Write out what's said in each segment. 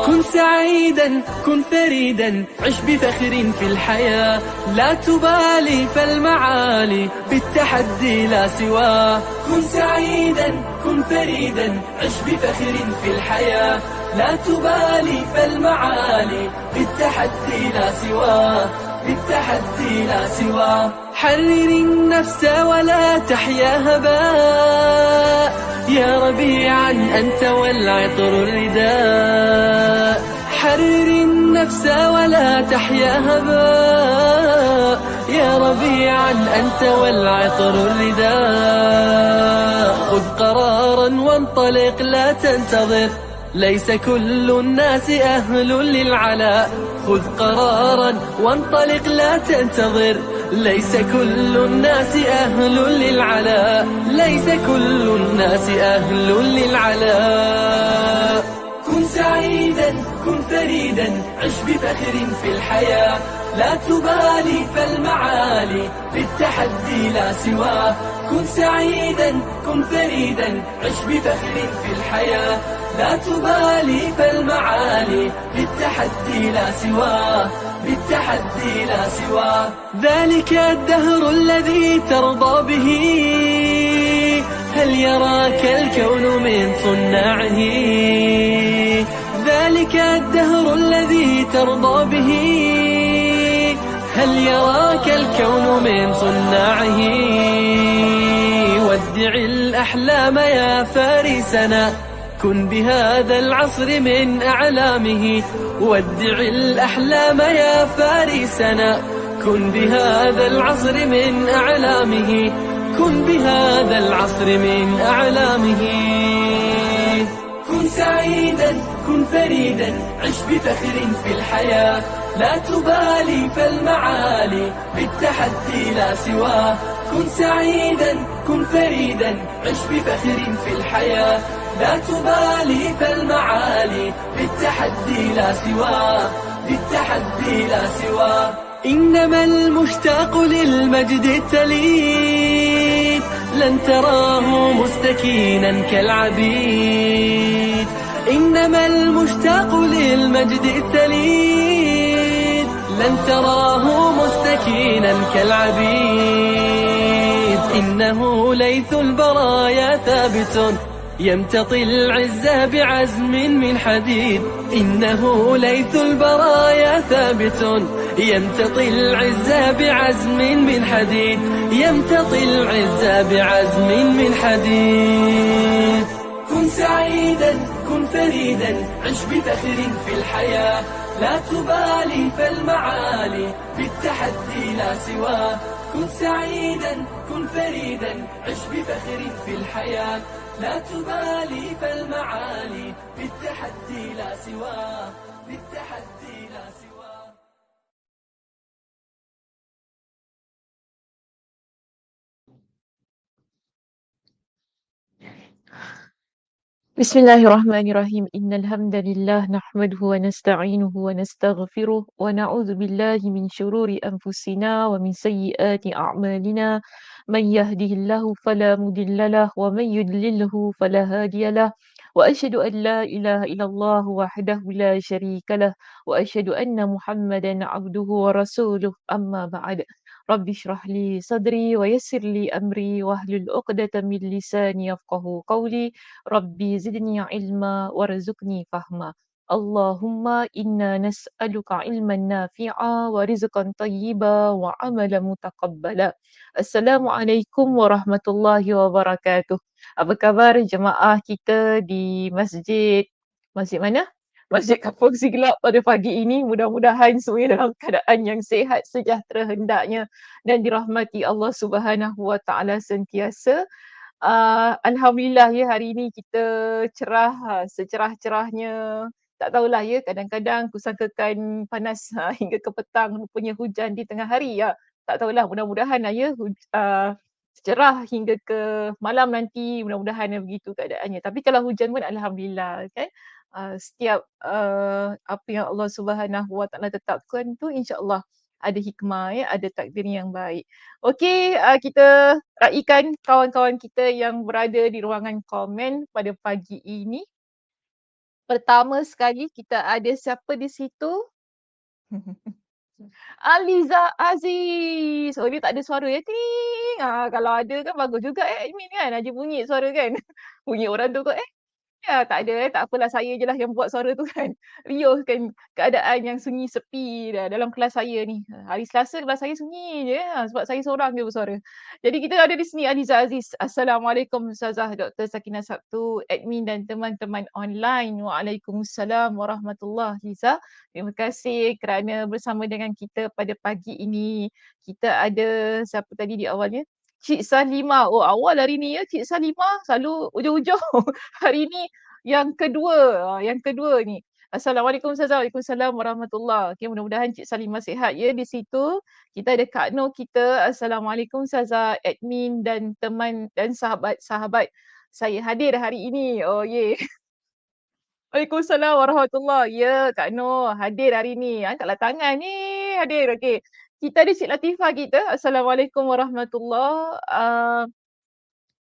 كن سعيدا كن فريدا عش بفخر في الحياة لا تبالي فالمعالي بالتحدي لا سواه كن سعيدا كن فريدا عش بفخر في الحياة لا تبالي فالمعالي بالتحدي لا سواه بالتحدي لا سواه حرر النفس ولا تحيا هباء يا ربيعا أنت والعطر الرداء حرر النفس ولا تحيا هباء يا ربيعا أنت والعطر الرداء خذ قرارا وانطلق لا تنتظر ليس كل الناس أهل للعلاء خذ قرارا وانطلق لا تنتظر ليس كل الناس أهل للعلاء ليس كل الناس أهل للعلاء كن سعيدا كن فريدا عش بفخر في الحياة لا تبالي فالمعالي بالتحدي لا سواه كن سعيدا كن فريدا عش بفخر في الحياة لا تبالي فالمعالي بالتحدي لا سواه بالتحدي لا سواه ذلك الدهر الذي ترضى به هل يراك الكون من صناعه ذلك الدهر الذي ترضى به هل يراك الكون من صناعه ودع الأحلام يا فارسنا كن بهذا العصر من أعلامه ودع الأحلام يا فارسنا كن بهذا العصر من أعلامه كن بهذا العصر من أعلامه كن سعيدا كن فريدا عش بفخر في الحياة لا تبالي فالمعالي بالتحدي لا سواه كن سعيدا كن فريدا عش بفخر في الحياة لا تبالي فالمعالي بالتحدي لا سواه بالتحدي لا سواه إنما المشتاق للمجد التليد لن تراه مستكينا كالعبيد إنما المشتاق للمجد التليد لن تراه مستكينا كالعبيد إنه ليث البرايا ثابت يمتطي العز بعزم من حديد إنه ليث البرايا ثابت يمتطي العز بعزم من حديد يمتطي العز بعزم من حديد كن سعيدا كن فريدا عش بفخر في الحياة لا تبالي فالمعالي بالتحدي لا سواه كن سعيدا كن فريدا عش بفخر في الحياة لا تبالي فالمعالي بالتحدي لا سواه بالتحدي لا سواه بسم الله الرحمن الرحيم إن الحمد لله نحمده ونستعينه ونستغفره ونعوذ بالله من شرور أنفسنا ومن سيئات أعمالنا من يهده الله فلا مضل له ومن يضلله فلا هادي له وأشهد أن لا إله إلا الله وحده لا شريك له وأشهد أن محمدا عبده ورسوله أما بعد رب اشرح لي صدري ويسر لي أمري واحلل عقدة من لساني يفقه قولي ربي زدني علما وارزقني فهما اللهم إنا نسألك علما نافعا ورزقا طيبا وعملا متقبلا. Assalamualaikum warahmatullahi wabarakatuh. Apa khabar jemaah kita di masjid mana? Masjid Kampung Siglap pada pagi ini. Mudah-mudahan semuanya dalam keadaan yang sihat, sejahtera hendaknya dan dirahmati Allah Subhanahu Wa Taala sentiasa. Alhamdulillah ya hari ini kita cerah, secerah-cerahnya. Tak tahulah ya, kadang-kadang kusangkakan panas hingga ke petang, rupanya hujan di tengah hari ya. Tak tahulah, mudah-mudahan lah ya cerah hingga ke malam nanti, mudah-mudahan begitu keadaannya. Tapi kalau hujan pun alhamdulillah kan. Setiap apa yang Allah Subhanahu Wa Taala tetapkan tu insya-Allah ada hikmah ya, ada takdir yang baik. Okey, kita raikan kawan-kawan kita yang berada di ruangan komen pada pagi ini. Pertama sekali kita ada siapa di situ? Aliza Aziz. Oh, dia tak ada suara ya. Ting. Kalau ada kan bagus juga admin kan. Aja bunyi suara kan. Bunyi orang tu kot ya, tak ada tak apalah saya je lah yang buat suara tu kan. Riuh kan keadaan yang sunyi sepi dalam kelas saya ni. Hari Selasa kelas saya sunyi je sebab saya seorang je bersuara. Jadi kita ada di sini Aliza Aziz. Assalamualaikum Ustazah Dr. Sakinah Sabtu, admin dan teman-teman online. Waalaikumsalam warahmatullahi Liza. Terima kasih kerana bersama dengan kita pada pagi ini. Kita ada siapa tadi di awalnya? Cik Salimah. Oh, awal hari ni ya Cik Salimah selalu ujung-ujung. Hari ni yang kedua ni. Assalamualaikum Ustazah. Waalaikumsalam warahmatullahi. Okay, mudah-mudahan Cik Salimah sihat ya di situ. Kita ada Kak Noh kita. Assalamualaikum Ustazah, admin dan teman dan sahabat-sahabat. Saya hadir hari ini. Oh ye. Waalaikumsalam warahmatullahi. Ya, Kak Noh hadir hari ni. Angkatlah tangan ni. Hadir. Okey. Kita ada Cik Latifah kita. Assalamualaikum warahmatullahi.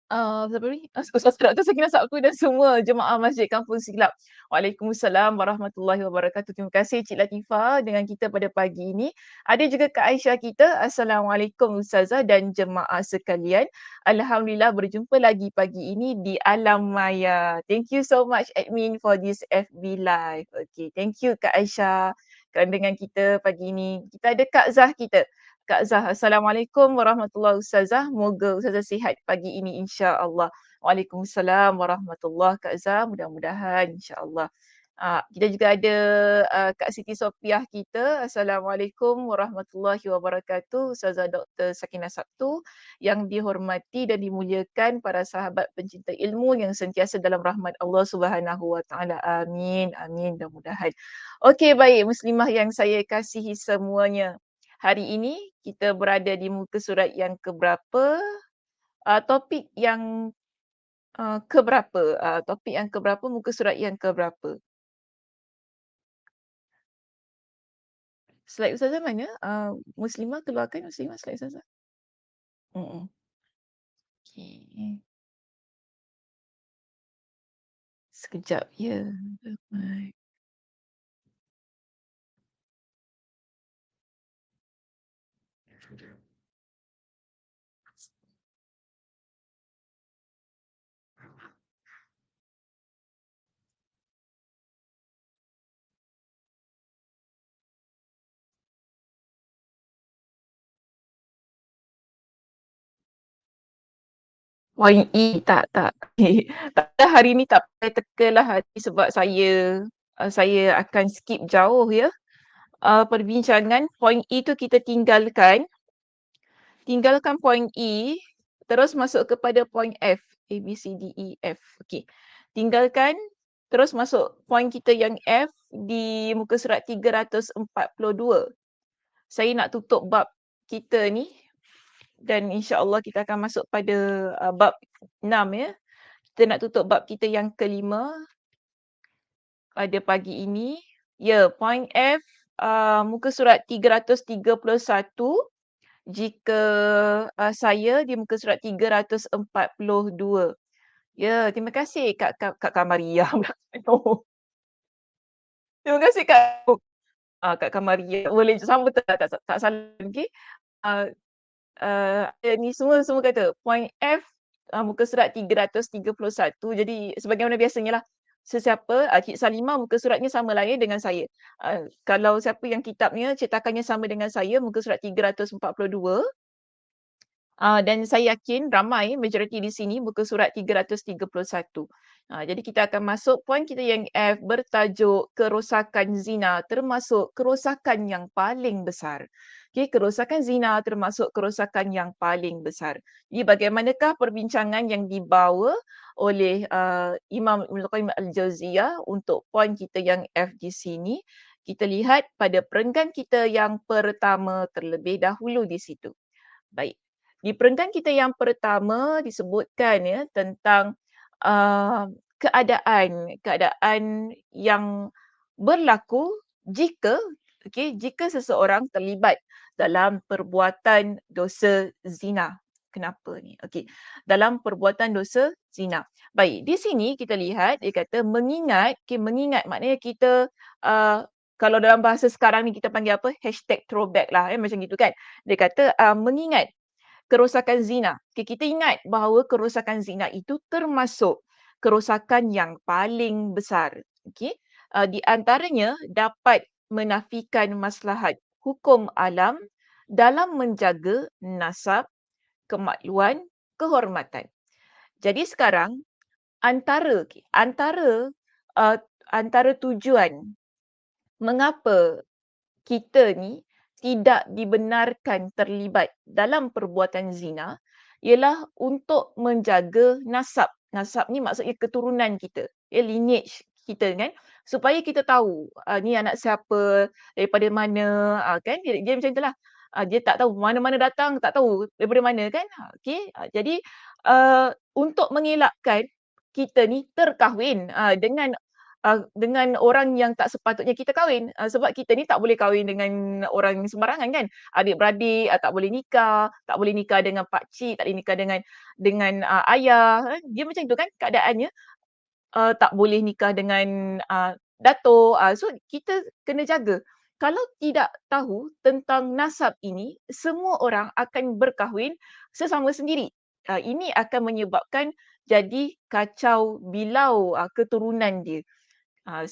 Siapa ni? Ustaz Dr. Sakinah Sabtu dan semua jemaah Masjid Kampung Siglap. Waalaikumsalam warahmatullahi wabarakatuh. Terima kasih Cik Latifah dengan kita pada pagi ini. Ada juga Kak Aisyah kita. Assalamualaikum Ustazah dan jemaah sekalian. Alhamdulillah berjumpa lagi pagi ini di Alam Maya. Thank you so much admin for this FB Live. Okay, thank you Kak Aisyah kerana dengan kita pagi ini. Kita ada Kak Zah kita. Kak Zah, Assalamualaikum warahmatullahi Ustazah. Moga Ustazah sihat pagi ini insya-Allah. Waalaikumsalam warahmatullahi Kak Zah. Mudah-mudahan insya-Allah. Kita juga ada Kak Siti Sopiah kita. Assalamualaikum warahmatullahi wabarakatuh. Ustazah Dr. Sakinah Sabtu yang dihormati dan dimuliakan para sahabat pencinta ilmu yang sentiasa dalam rahmat Allah Subhanahu wa taala. Amin. Amin mudah-mudahan. Okey, baik muslimah yang saya kasihi semuanya. Hari ini kita berada di muka surat yang keberapa? Topik yang keberapa? Topik yang keberapa? Muka surat yang keberapa? Slide Ustazah mana? Muslimah keluarkan Muslimah slide Ustazah. Okay. Sekejap ya. Baik. Poin E tak. Tak ada hari ni tak payah tekalah hati sebab saya akan skip jauh ya. Perbincangan poin E tu kita tinggalkan poin E terus masuk kepada poin F. A, B, C, D, E, F. Okey. Tinggalkan terus masuk poin kita yang F di muka surat 342. Saya nak tutup bab kita ni dan insya-Allah kita akan masuk pada bab 6 ya. Kita nak tutup bab kita yang kelima pada pagi ini. Ya, poin F muka surat 331 jika saya di muka surat 342. Ya, terima kasih Kak Kamaria. Terima kasih Kak. Kak Kamaria. Boleh sama tak salah. Okey. Ni semua kata poin F muka surat 331. Jadi sebagaimana biasanya lah sesiapa Cik Salimah muka suratnya sama lah ya dengan saya. Kalau siapa yang kitabnya cetakannya sama dengan saya muka surat 342. Dan saya yakin ramai majoriti di sini muka surat 331. Jadi kita akan masuk poin kita yang F bertajuk kerosakan zina termasuk kerosakan yang paling besar. Okay, kerosakan zina termasuk kerosakan yang paling besar. Jadi bagaimanakah perbincangan yang dibawa oleh Imam Ibn Qayyim Al-Jauziyah untuk poin kita yang F di sini? Kita lihat pada perenggan kita yang pertama terlebih dahulu di situ. Baik. Di perenggan kita yang pertama disebutkan ya tentang keadaan yang berlaku jika jika seseorang terlibat dalam perbuatan dosa zina. Kenapa ni? Okey. Dalam perbuatan dosa zina. Baik, di sini kita lihat dia kata mengingat, mengingat maknanya kita kalau dalam bahasa sekarang ni kita panggil apa? #throwback lah macam gitu kan. Dia kata mengingat kerosakan zina. Okay, kita ingat bahawa kerosakan zina itu termasuk kerosakan yang paling besar. Okay? Di antaranya dapat menafikan maslahat hukum alam dalam menjaga nasab, kemakluan, kehormatan. Jadi sekarang antara uh, antara tujuan mengapa kita ni tidak dibenarkan terlibat dalam perbuatan zina ialah untuk menjaga nasab. Nasab ni maksudnya keturunan kita, lineage kita kan, supaya kita tahu ni anak siapa, daripada mana, kan dia macam itulah. Dia tak tahu mana-mana datang, tak tahu daripada mana kan. Okey, jadi untuk mengelakkan kita ni terkahwin dengan orang yang tak sepatutnya kita kahwin. Sebab kita ni tak boleh kahwin dengan orang sembarangan kan. Adik-beradik tak boleh nikah, tak boleh nikah dengan pakcik, tak boleh nikah dengan ayah. Dia macam tu kan keadaannya. Tak boleh nikah dengan datuk. So kita kena jaga. Kalau tidak tahu tentang nasab ini, semua orang akan berkahwin sesama sendiri. Ini akan menyebabkan jadi kacau bilau keturunan dia.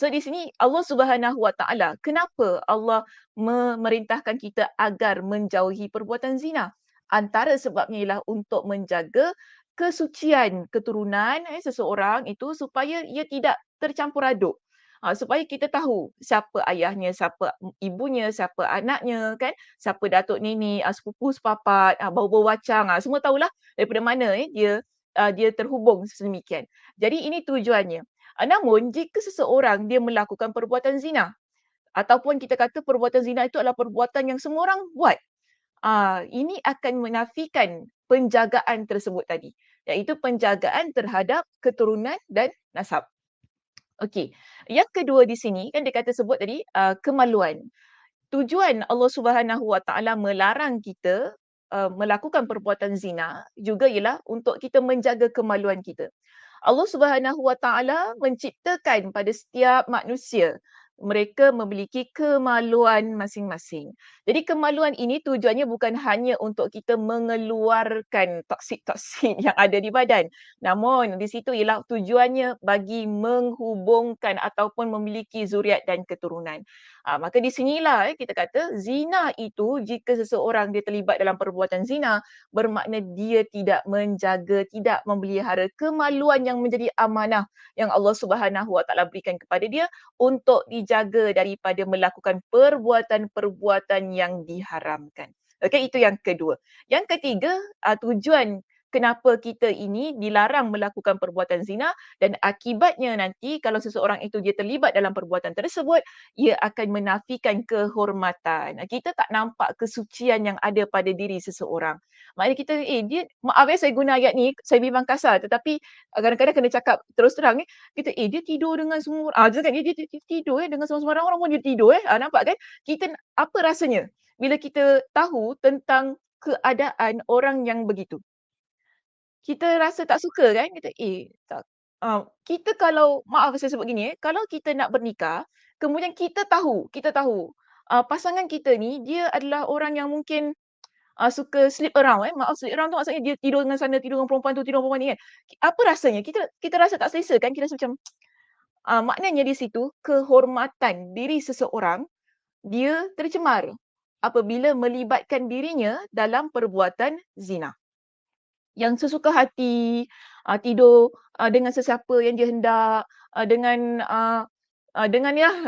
So di sini Allah Subhanahu Wa Taala, kenapa Allah memerintahkan kita agar menjauhi perbuatan zina? Antara sebabnya ialah untuk menjaga kesucian keturunan seseorang itu supaya ia tidak tercampur aduk. Supaya kita tahu siapa ayahnya, siapa ibunya, siapa anaknya kan, siapa datuk nenek, sepupu sepapat, bau-bau wacang, semua tahulah daripada mana dia terhubung sedemikian. Jadi ini tujuannya. Namun jika seseorang dia melakukan perbuatan zina ataupun kita kata perbuatan zina itu adalah perbuatan yang semua orang buat. Ini akan menafikan penjagaan tersebut tadi, iaitu penjagaan terhadap keturunan dan nasab. Okey. Yang kedua di sini kan dia kata sebut tadi kemaluan. Tujuan Allah Subhanahu Wa Taala melarang kita melakukan perbuatan zina juga ialah untuk kita menjaga kemaluan kita. Allah Subhanahu Wa Taala menciptakan pada setiap manusia mereka memiliki kemaluan masing-masing. Jadi kemaluan ini tujuannya bukan hanya untuk kita mengeluarkan toksik-toksik yang ada di badan. Namun di situ ialah tujuannya bagi menghubungkan ataupun memiliki zuriat dan keturunan. Maka di sinilah kita kata zina itu jika seseorang dia terlibat dalam perbuatan zina bermakna dia tidak menjaga, tidak memelihara kemaluan yang menjadi amanah yang Allah Subhanahu Wa Taala berikan kepada dia untuk dijaga daripada melakukan perbuatan-perbuatan yang diharamkan. Okey, itu yang kedua. Yang ketiga, tujuan kenapa kita ini dilarang melakukan perbuatan zina dan akibatnya nanti kalau seseorang itu dia terlibat dalam perbuatan tersebut, ia akan menafikan kehormatan. Kita tak nampak kesucian yang ada pada diri seseorang. Maknanya kita, dia, maaf saya guna ayat ni, saya bimbang kasar tetapi kadang-kadang kena cakap terus terang kita dia tidur dengan semua dia tidur dengan sembarang orang pun dia tidur nampak kan? Kita apa rasanya bila kita tahu tentang keadaan orang yang begitu? Kita rasa tak suka kan? Tak. Kita kalau maaf saya sebut gini kalau kita nak bernikah, kemudian kita tahu pasangan kita ni dia adalah orang yang mungkin suka sleep around maaf sleep around tu maksudnya dia tidur dengan sana, tidur dengan perempuan tu, tidur dengan perempuan ni kan. Apa rasanya? Kita rasa tak selesa kan? Kita rasa macam maknanya di situ kehormatan diri seseorang dia tercemar apabila melibatkan dirinya dalam perbuatan zina. Yang sesuka hati, tidur dengan sesiapa yang dia hendak, dengan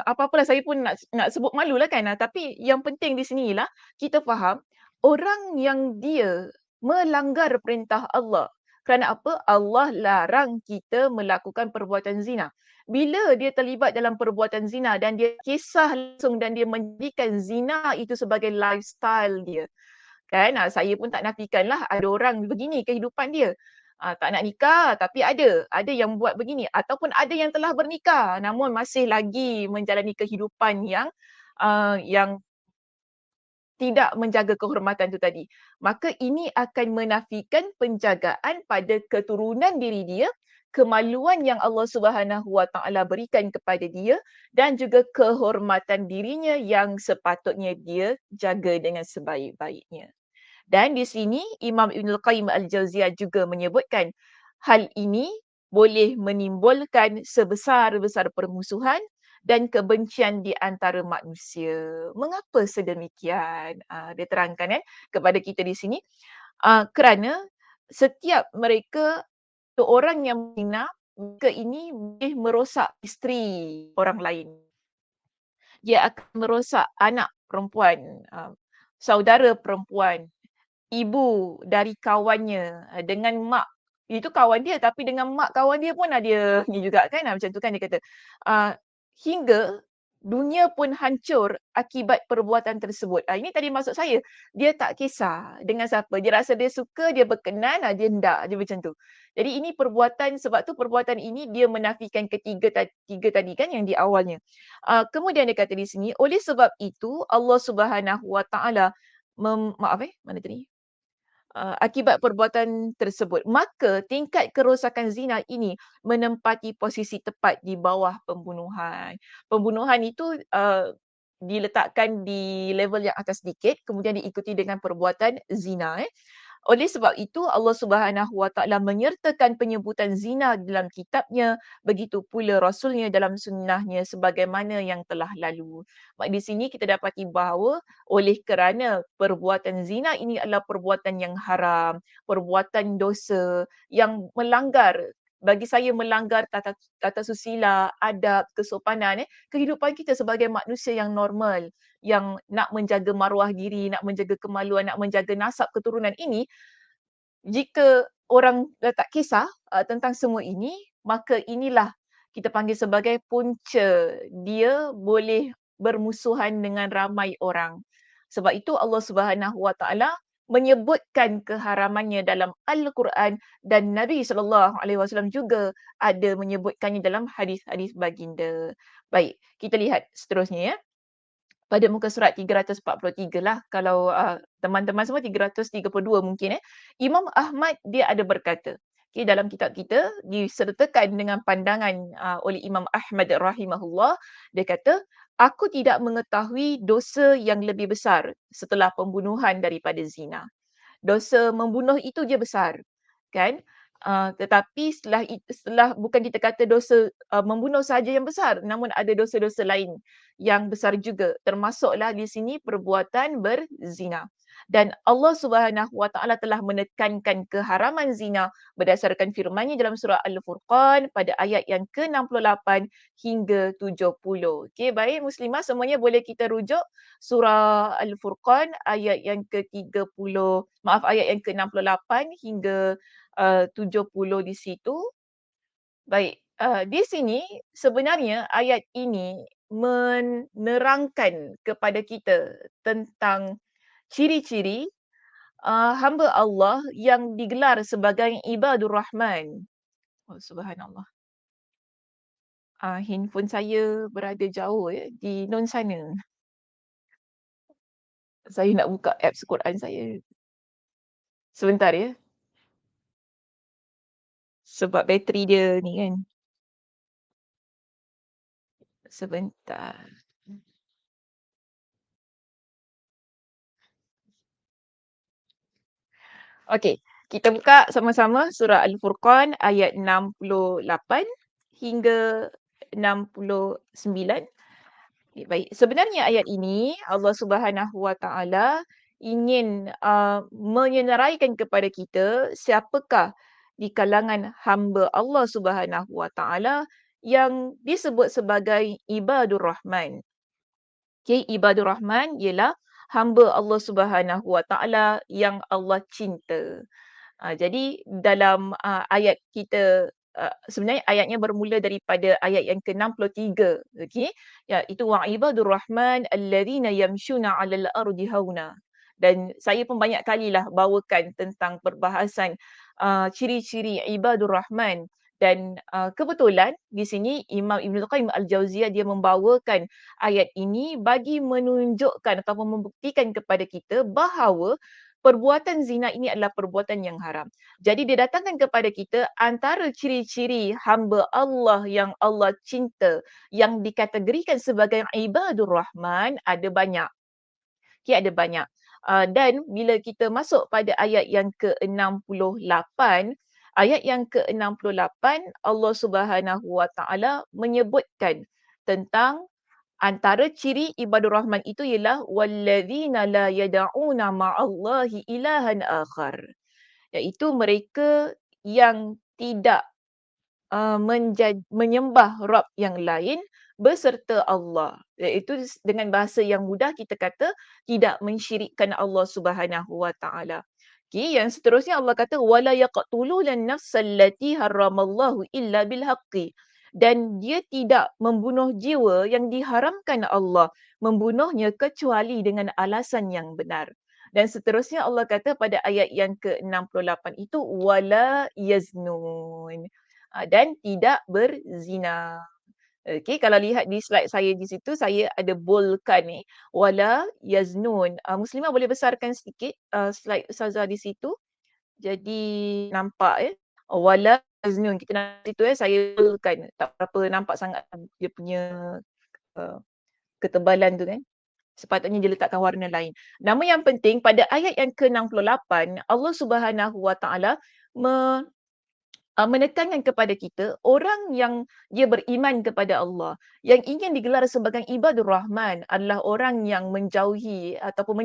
apa-apalah saya pun nak sebut malulah kan. Tapi yang penting di sini ialah kita faham orang yang dia melanggar perintah Allah. Kerana apa? Allah larang kita melakukan perbuatan zina. Bila dia terlibat dalam perbuatan zina dan dia kisah langsung dan dia menjadikan zina itu sebagai lifestyle dia. Kan saya pun tak nafikanlah ada orang begini kehidupan dia. Tak nak nikah tapi ada yang buat begini ataupun ada yang telah bernikah namun masih lagi menjalani kehidupan yang tidak menjaga kehormatan tu tadi. Maka ini akan menafikan penjagaan pada keturunan diri dia, kemaluan yang Allah Subhanahu Wa Taala berikan kepada dia dan juga kehormatan dirinya yang sepatutnya dia jaga dengan sebaik-baiknya. Dan di sini Imam Ibnul Qayyim Al-Jauziyah juga menyebutkan hal ini boleh menimbulkan sebesar-besar permusuhan dan kebencian di antara manusia. Mengapa sedemikian? Dia terangkan kepada kita di sini. Kerana setiap mereka tu orang yang berzina, mereka ini boleh merosak isteri orang lain. Dia akan merosak anak perempuan, saudara perempuan, ibu dari kawannya, dengan mak itu kawan dia tapi dengan mak kawan dia pun ada ni juga kan, macam tu kan dia kata. Uh, Hingga dunia pun hancur akibat perbuatan tersebut. Ini tadi maksud saya, dia tak kisah dengan siapa. Dia rasa dia suka, dia berkenan, dia hendak je macam tu. Jadi ini perbuatan, sebab tu perbuatan ini dia menafikan tiga tadi kan yang di awalnya. Kemudian dia kata di sini, oleh sebab itu Allah Subhanahu Wa Taala mana tadi? Akibat perbuatan tersebut. Maka tingkat kerosakan zina ini menempati posisi tepat di bawah pembunuhan. Pembunuhan itu diletakkan di level yang atas sedikit, kemudian diikuti dengan perbuatan zina. Oleh sebab itu Allah Subhanahu Wa Taala menyertakan penyebutan zina dalam kitabnya, begitu pula rasulnya dalam sunnahnya sebagaimana yang telah lalu. Di sini kita dapati bahawa oleh kerana perbuatan zina ini adalah perbuatan yang haram, perbuatan dosa yang melanggar, bagi saya melanggar tata susila, adab, kesopanan, kehidupan kita sebagai manusia yang normal, yang nak menjaga maruah diri, nak menjaga kemaluan, nak menjaga nasab keturunan ini. Jika orang tak kisah tentang semua ini, maka inilah kita panggil sebagai punca dia boleh bermusuhan dengan ramai orang. Sebab itu Allah Subhanahu Wa Taala menyebutkan keharamannya dalam Al-Quran dan Nabi SAW juga ada menyebutkannya dalam hadis-hadis baginda. Baik, kita lihat seterusnya ya. Pada muka surat 343 lah, kalau teman-teman semua 332 mungkin. Imam Ahmad dia ada berkata, dalam kitab kita disertakan dengan pandangan oleh Imam Ahmad rahimahullah, dia kata, aku tidak mengetahui dosa yang lebih besar setelah pembunuhan daripada zina. Dosa membunuh itu je besar, kan? Tetapi setelah bukan kita kata dosa membunuh sahaja yang besar, namun ada dosa-dosa lain yang besar juga, termasuklah di sini perbuatan berzina. Dan Allah Subhanahu Wa Taala telah menekankan keharaman zina berdasarkan firman-Nya dalam surah Al-Furqan pada ayat yang ke-68 hingga 70. Okey, baik muslimah semuanya boleh kita rujuk surah Al-Furqan ayat yang ke-30, ayat yang ke-68 hingga 70 di situ. Baik, di sini sebenarnya ayat ini menerangkan kepada kita tentang ciri-ciri hamba Allah yang digelar sebagai ibadur Rahman. Oh, subhanallah. Handphone saya berada jauh di non sana. Saya nak buka apps Quran saya. Sebentar ya. Sebab bateri dia ni kan. Sebentar. Okey, kita buka sama-sama surah Al-Furqan ayat 68 hingga 69. Okay, baik. Sebenarnya ayat ini Allah Subhanahu Wa Taala ingin menyenaraikan kepada kita siapakah di kalangan hamba Allah Subhanahu Wa Taala yang disebut sebagai ibadur Rahman. Okay, ibadur Rahman ialah hamba Allah Subhanahu Wa Taala yang Allah cinta. Jadi dalam ayat kita, sebenarnya ayatnya bermula daripada ayat yang ke-63. Okey, ya, itu wa ibadur rahman allazina yamshuna 'alal ardi hauna. Dan saya pun banyak kalilah bawakan tentang perbahasan ciri-ciri ibadur rahman Dan kebetulan di sini Imam Ibnul Qayyim Al-Jauziyah dia membawakan ayat ini bagi menunjukkan ataupun membuktikan kepada kita bahawa perbuatan zina ini adalah perbuatan yang haram. Jadi dia datangkan kepada kita antara ciri-ciri hamba Allah yang Allah cinta, yang dikategorikan sebagai ibadur rahman ada banyak. Okay, ada banyak. Dan bila kita masuk pada ayat yang ke-68, ayat yang ke-68 Allah Subhanahu Wa Taala menyebutkan tentang antara ciri ibadur rahman itu ialah walladzina la yad'una ma'allahi ilahan akhar, iaitu mereka yang tidak menyembah Rabb yang lain beserta Allah. Iaitu dengan bahasa yang mudah kita kata tidak mensyirikkan Allah Subhanahu Wa Taala. Okey, yang seterusnya Allah kata wala yaqtuluna an-nafsal lati haramallahu illa bil haqqi. Dan dia tidak membunuh jiwa yang diharamkan Allah membunuhnya kecuali dengan alasan yang benar. Dan seterusnya Allah kata pada ayat yang ke-68 itu wala yaznun. Dan tidak berzina. Okey, kalau lihat di slide saya di situ, saya ada boldkan ni, wala yaznun. Muslimah boleh besarkan sedikit slide Ustazah di situ. Jadi nampak wala yaznun. Kita nampak situ saya boldkan. Tak berapa nampak sangat dia punya uh, ketebalan tu kan. Sepatutnya dia letakkan warna lain. Nama yang penting pada ayat yang ke-68, Allah Subhanahu Wa Taala menekankan kepada kita orang yang dia beriman kepada Allah, yang ingin digelar sebagai ibadur rahman adalah orang yang menjauhi ataupun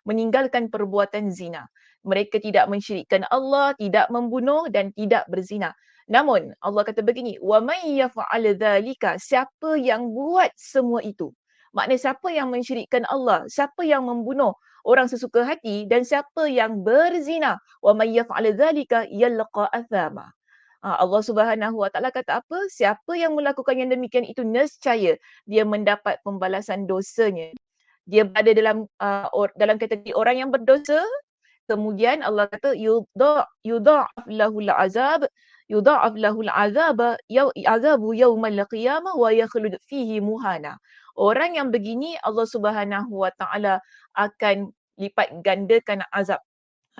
meninggalkan perbuatan zina. Mereka tidak mensyirikkan Allah, tidak membunuh dan tidak berzina. Namun Allah kata begini, wa may yaf'al dzalika, siapa yang buat semua itu. Maknanya siapa yang mensyirikkan Allah, siapa yang membunuh orang sesuka hati dan siapa yang berzina, wa may yaf'al dzalika yalqa athama. Allah Subhanahu Wa Taala kata apa? Siapa yang melakukan yang demikian itu nescaya dia mendapat pembalasan dosanya. Dia berada dalam kategori orang yang berdosa. Kemudian Allah kata yudha'af lahul azab, yudha'af lahul azabu yaumal qiyamah wa yakhlud fihi muhana. Orang yang begini Allah Subhanahu Wa Taala akan lipat gandakan azab.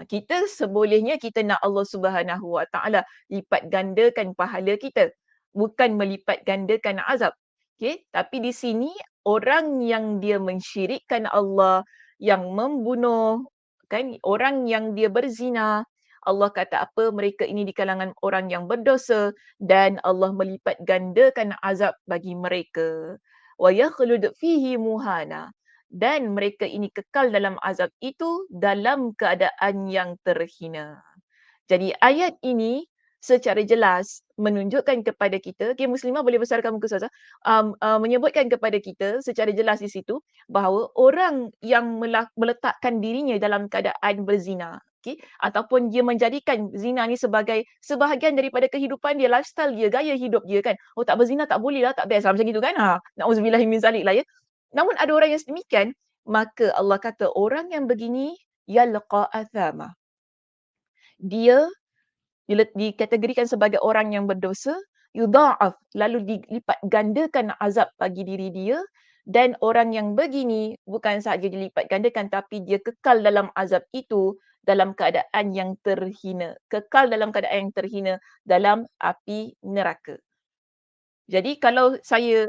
Kita sebolehnya kita nak Allah Subhanahu Wa Taala lipat gandakan pahala kita, bukan melipat gandakan azab. Okey, tapi di sini orang yang dia mensyirikkan Allah, yang membunuh, kan, orang yang dia berzina, Allah kata apa? Mereka ini di kalangan orang yang berdosa dan Allah melipat gandakan azab bagi mereka. Wa yakhlud fihi muhana. Dan mereka ini kekal dalam azab itu dalam keadaan yang terhina. Jadi ayat ini secara jelas menunjukkan kepada kita, okay, Muslimah boleh besarkan muka Ustazah, menyebutkan kepada kita secara jelas di situ bahawa orang yang meletakkan dirinya dalam keadaan berzina, okay, ataupun dia menjadikan zina ni sebagai sebahagian daripada kehidupan dia, lifestyle dia, gaya hidup dia kan. Oh tak berzina tak boleh lah, tak best lah macam itu kan. Na'udzubillahi min zalik lah ya. Namun ada orang yang sedemikian, maka Allah kata orang yang begini yalqa athama. Dia dikategorikan sebagai orang yang berdosa, yudha'af, lalu dilipat gandakan azab bagi diri dia, dan orang yang begini bukan sahaja dilipat gandakan tapi dia kekal dalam azab itu dalam keadaan yang terhina, kekal dalam keadaan yang terhina dalam api neraka. Jadi kalau saya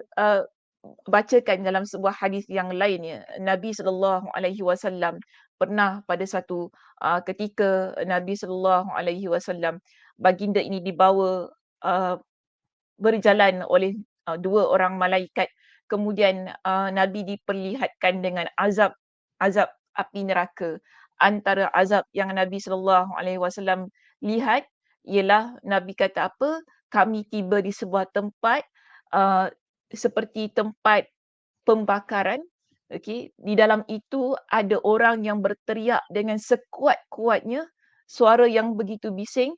bacakan dalam sebuah hadis yang lainnya, Nabi SAW pernah pada satu ketika Nabi SAW baginda ini dibawa berjalan oleh dua orang malaikat, kemudian Nabi diperlihatkan dengan azab api neraka. Antara azab yang Nabi SAW lihat ialah Nabi kata apa? Kami tiba di sebuah tempat seperti tempat pembakaran. Okey, di dalam itu ada orang yang berteriak dengan sekuat-kuatnya, suara yang begitu bising.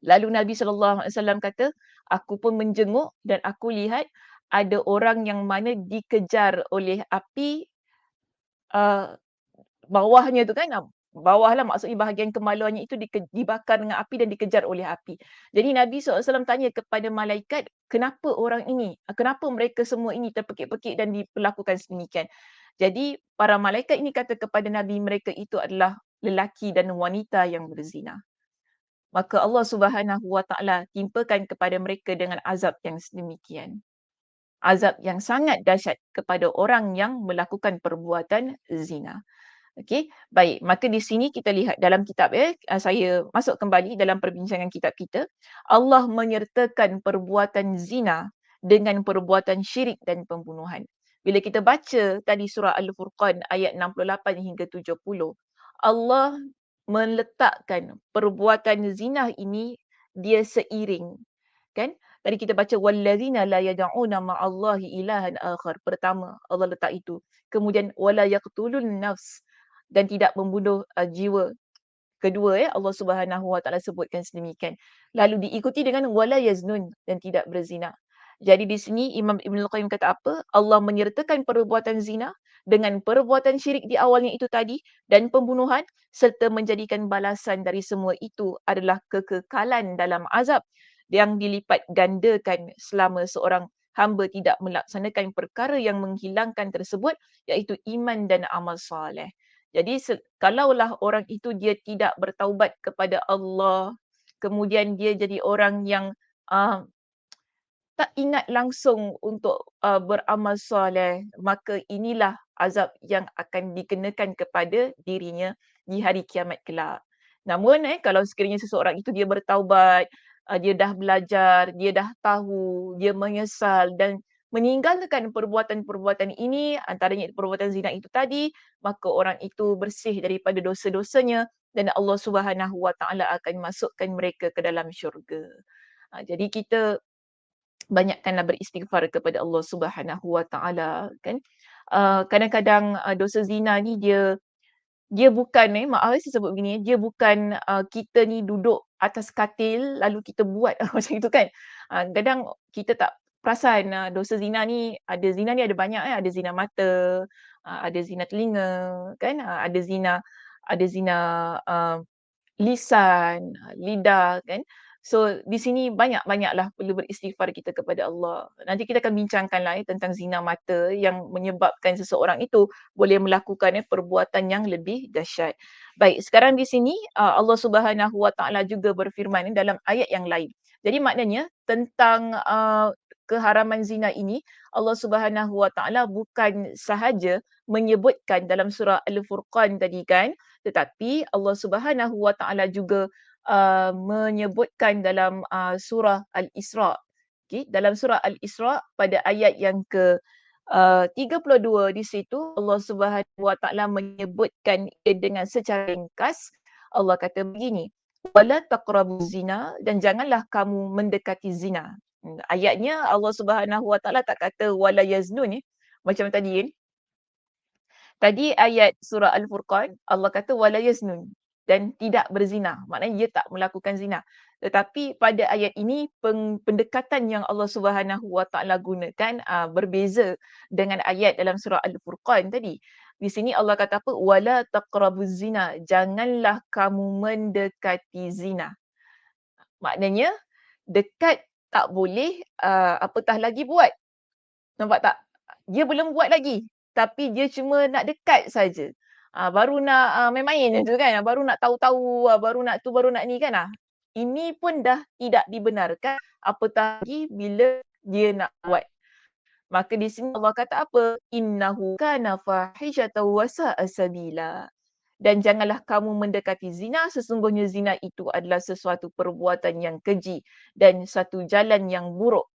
Lalu Nabi SAW kata, aku pun menjenguk dan aku lihat ada orang yang mana dikejar oleh api bawahnya tu kan, bawah lah, maksudnya bahagian kemaluannya itu dibakar dengan api dan dikejar oleh api. Jadi Nabi SAW tanya kepada malaikat, kenapa orang ini, kenapa mereka semua ini terpekik-pekik dan diperlakukan sedemikian. Jadi para malaikat ini kata kepada Nabi, mereka itu adalah lelaki dan wanita yang berzina. Maka Allah Subhanahu Wa Taala timpakan kepada mereka dengan azab yang sedemikian. Azab yang sangat dahsyat kepada orang yang melakukan perbuatan zina. Okey, baik. Maka di sini kita lihat dalam kitab saya masuk kembali dalam perbincangan kitab kita. Allah menyertakan perbuatan zina dengan perbuatan syirik dan pembunuhan. Bila kita baca tadi surah Al-Furqan ayat 68 hingga 70, Allah meletakkan perbuatan zina ini dia seiring. Kan? Tadi kita baca wallazina la yad'una ma'allahi ilahan akhar. Pertama, Allah letak itu. Kemudian wala yaqtulun nafs dan tidak membunuh jiwa. Kedua Allah Subhanahu Wa Taala sebutkan sedemikian. Lalu diikuti dengan wala yaznun dan tidak berzina. Jadi di sini Imam Ibn Al-Qayyim kata apa? Allah menyertakan perbuatan zina dengan perbuatan syirik di awalnya itu tadi dan pembunuhan serta menjadikan balasan dari semua itu adalah kekekalan dalam azab yang dilipat gandakan selama seorang hamba tidak melaksanakan perkara yang menghilangkan tersebut iaitu iman dan amal soleh. Jadi kalaulah orang itu dia tidak bertaubat kepada Allah, kemudian dia jadi orang yang uh, tak ingat langsung untuk beramal soleh, maka inilah azab yang akan dikenakan kepada dirinya di hari kiamat kelak. Namun kalau sekiranya seseorang itu dia bertaubat, dia dah belajar, dia dah tahu, dia menyesal dan meninggalkan perbuatan-perbuatan ini, antaranya perbuatan zina itu tadi, maka orang itu bersih daripada dosa-dosanya dan Allah Subhanahu Wa Taala akan masukkan mereka ke dalam syurga. Jadi kita banyakkanlah beristighfar kepada Allah Subhanahu Wa Taala kan. Kadang-kadang dosa zina ni dia bukan maaf saya sebut begini, dia bukan kita ni duduk atas katil lalu kita buat macam itu kan. Kadang kita tak perasan dosa zina ni ada banyak ada zina mata, ada zina telinga kan, ada zina lisan, lidah kan. So di sini banyak-banyaklah perlu beristighfar kita kepada Allah. Nanti kita akan bincangkanlah tentang zina mata yang menyebabkan seseorang itu boleh melakukan perbuatan yang lebih dahsyat. Baik, sekarang di sini Allah Subhanahu Wa Taala juga berfirman dalam ayat yang lain. Jadi maknanya tentang keharaman zina ini Allah Subhanahu Wa Taala bukan sahaja menyebutkan dalam surah Al-Furqan tadi kan, tetapi Allah Subhanahu Wa Taala juga menyebutkan dalam surah Al-Isra. Okay? Dalam surah Al-Isra pada ayat yang ke 32 di situ Allah Subhanahu Wa Taala menyebutkan dengan secara ringkas. Allah kata begini, wala taqrabuz zina dan janganlah kamu mendekati zina. Ayatnya Allah Subhanahu Wa Taala tak kata wala yaznun macam tadi kan. Tadi ayat surah Al-Furqan, Allah kata wala yaznun dan tidak berzina. Maknanya dia tak melakukan zina. Tetapi pada ayat ini pendekatan yang Allah Subhanahu Wa Taala gunakan berbeza dengan ayat dalam surah Al-Furqan tadi. Di sini Allah kata apa? Wala taqrabuz zina. Janganlah kamu mendekati zina. Maknanya dekat tak boleh, apatah lagi buat. Nampak tak? Dia belum buat lagi. Tapi dia cuma nak dekat saja. Baru nak main-main je tu kan. Baru nak tahu-tahu, baru nak tu, baru nak ni kan. Ini pun dah tidak dibenarkan. Apatah lagi bila dia nak buat. Maka di sini Allah kata apa? Innahu kana fahishatan wa sa'a sabila. Dan janganlah kamu mendekati zina, sesungguhnya zina itu adalah sesuatu perbuatan yang keji dan satu jalan yang buruk.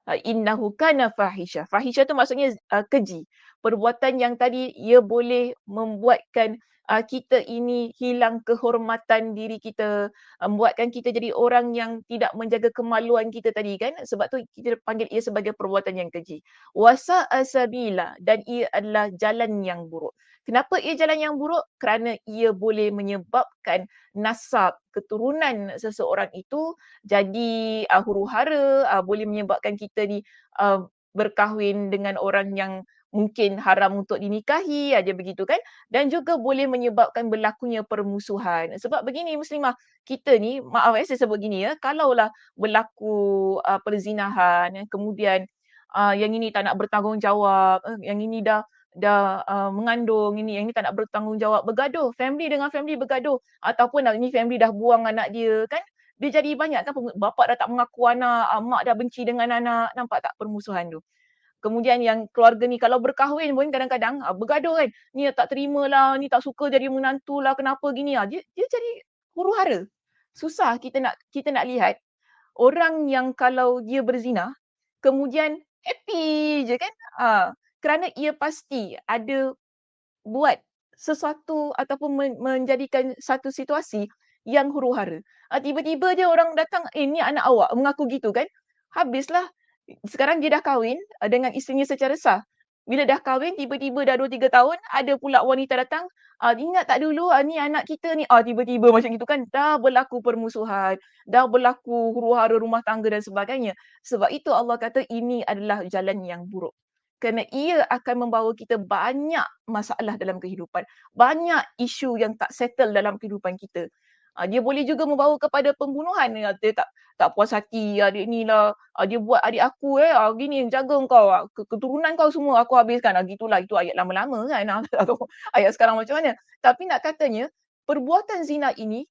Innahu kana fahisha. Fahisha tu maksudnya keji. Perbuatan yang tadi ia boleh membuatkan kita ini hilang kehormatan diri kita, membuatkan kita jadi orang yang tidak menjaga kemaluan kita tadi kan. Sebab tu kita panggil ia sebagai perbuatan yang keji. Wasa'a sabila dan ia adalah jalan yang buruk. Kenapa ia jalan yang buruk? Kerana ia boleh menyebabkan nasab, keturunan seseorang itu jadi huru-hara, boleh menyebabkan kita ni berkahwin dengan orang yang mungkin haram untuk dinikahi, dia begitu kan. Dan juga boleh menyebabkan berlakunya permusuhan. Sebab begini Muslimah, kita ni, maaf saya sebut gini ya, kalaulah berlaku perzinahan, kemudian yang ini tak nak bertanggungjawab, yang ini dah mengandung, yang ini tak nak bertanggungjawab, bergaduh, family dengan family bergaduh, ataupun ni family dah buang anak dia kan, dia jadi banyak kan, bapa dah tak mengaku anak, mak dah benci dengan anak, nampak tak permusuhan tu. Kemudian yang keluarga ni kalau berkahwin pun kadang-kadang bergaduh kan, ni tak terimalah, ni tak suka jadi menantu lah, kenapa gini, dia jadi huru-hara. Susah kita nak lihat orang yang kalau dia berzina, kemudian happy je kan, kerana ia pasti ada buat sesuatu ataupun menjadikan satu situasi yang huru-hara. Tiba-tiba je orang datang, ni anak awak, mengaku gitu kan. Habislah. Sekarang dia dah kahwin dengan isterinya secara sah. Bila dah kahwin, tiba-tiba dah 2-3 tahun, ada pula wanita datang, ingat tak dulu ni anak kita ni, tiba-tiba macam gitu kan. Dah berlaku permusuhan, dah berlaku huru-hara rumah tangga dan sebagainya. Sebab itu Allah kata ini adalah jalan yang buruk. Kerana ia akan membawa kita banyak masalah dalam kehidupan. Banyak isu yang tak settle dalam kehidupan kita. Dia boleh juga membawa kepada pembunuhan. Dia tak puas hati, adik ni lah, dia buat adik aku gini, jaga kau, keturunan kau semua aku habiskan. Gitulah, itu ayat lama-lama kan. Atau ayat sekarang macam mana. Tapi nak katanya, perbuatan zina ini,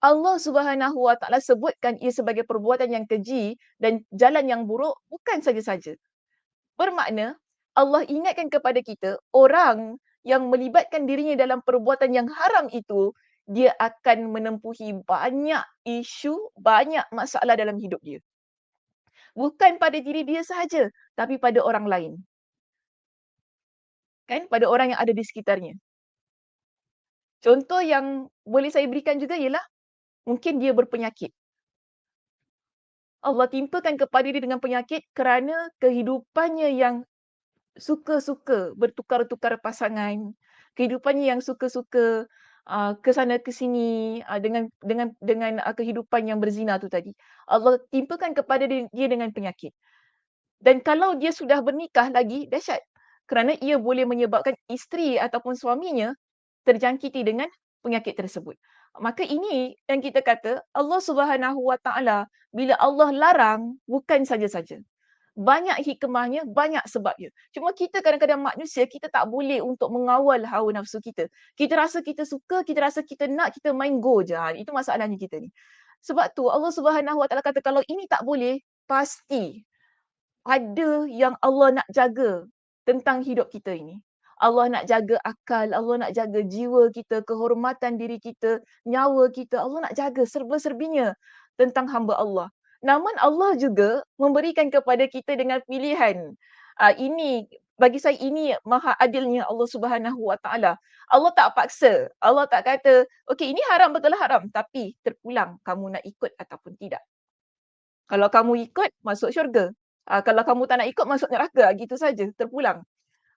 Allah Subhanahu Wa Taala sebutkan ia sebagai perbuatan yang keji dan jalan yang buruk bukan saja-saja. Bermakna Allah ingatkan kepada kita, orang yang melibatkan dirinya dalam perbuatan yang haram itu, dia akan menempuhi banyak isu, banyak masalah dalam hidup dia. Bukan pada diri dia sahaja, tapi pada orang lain. Kan? Pada orang yang ada di sekitarnya. Contoh yang boleh saya berikan juga ialah, mungkin dia berpenyakit. Allah timpakan kepada dia dengan penyakit kerana kehidupannya yang suka-suka bertukar-tukar pasangan, kehidupannya yang suka-suka ke sana ke sini dengan kehidupan yang berzina tu tadi. Allah timpakan kepada dia dengan penyakit. Dan kalau dia sudah bernikah lagi, dahsyat. Kerana ia boleh menyebabkan isteri ataupun suaminya terjangkiti dengan penyakit tersebut. Maka ini yang kita kata, Allah Subhanahu Wa Taala bila Allah larang bukan saja-saja. Banyak hikmahnya, banyak sebabnya. Cuma kita kadang-kadang manusia, kita tak boleh untuk mengawal hawa nafsu kita. Kita rasa kita suka, kita rasa kita nak, kita main go je. Itu masalahnya kita ni. Sebab tu Allah Subhanahu Wa Taala kata kalau ini tak boleh, pasti ada yang Allah nak jaga tentang hidup kita ini. Allah nak jaga akal, Allah nak jaga jiwa kita, kehormatan diri kita, nyawa kita. Allah nak jaga serba-serbinya tentang hamba Allah. Namun Allah juga memberikan kepada kita dengan pilihan. Ini bagi saya ini maha adilnya Allah Subhanahu Wa Taala. Allah tak paksa. Allah tak kata, okey ini haram betul haram, tapi terpulang kamu nak ikut ataupun tidak. Kalau kamu ikut, masuk syurga. Kalau kamu tak nak ikut, masuk neraka. Gitu saja, terpulang.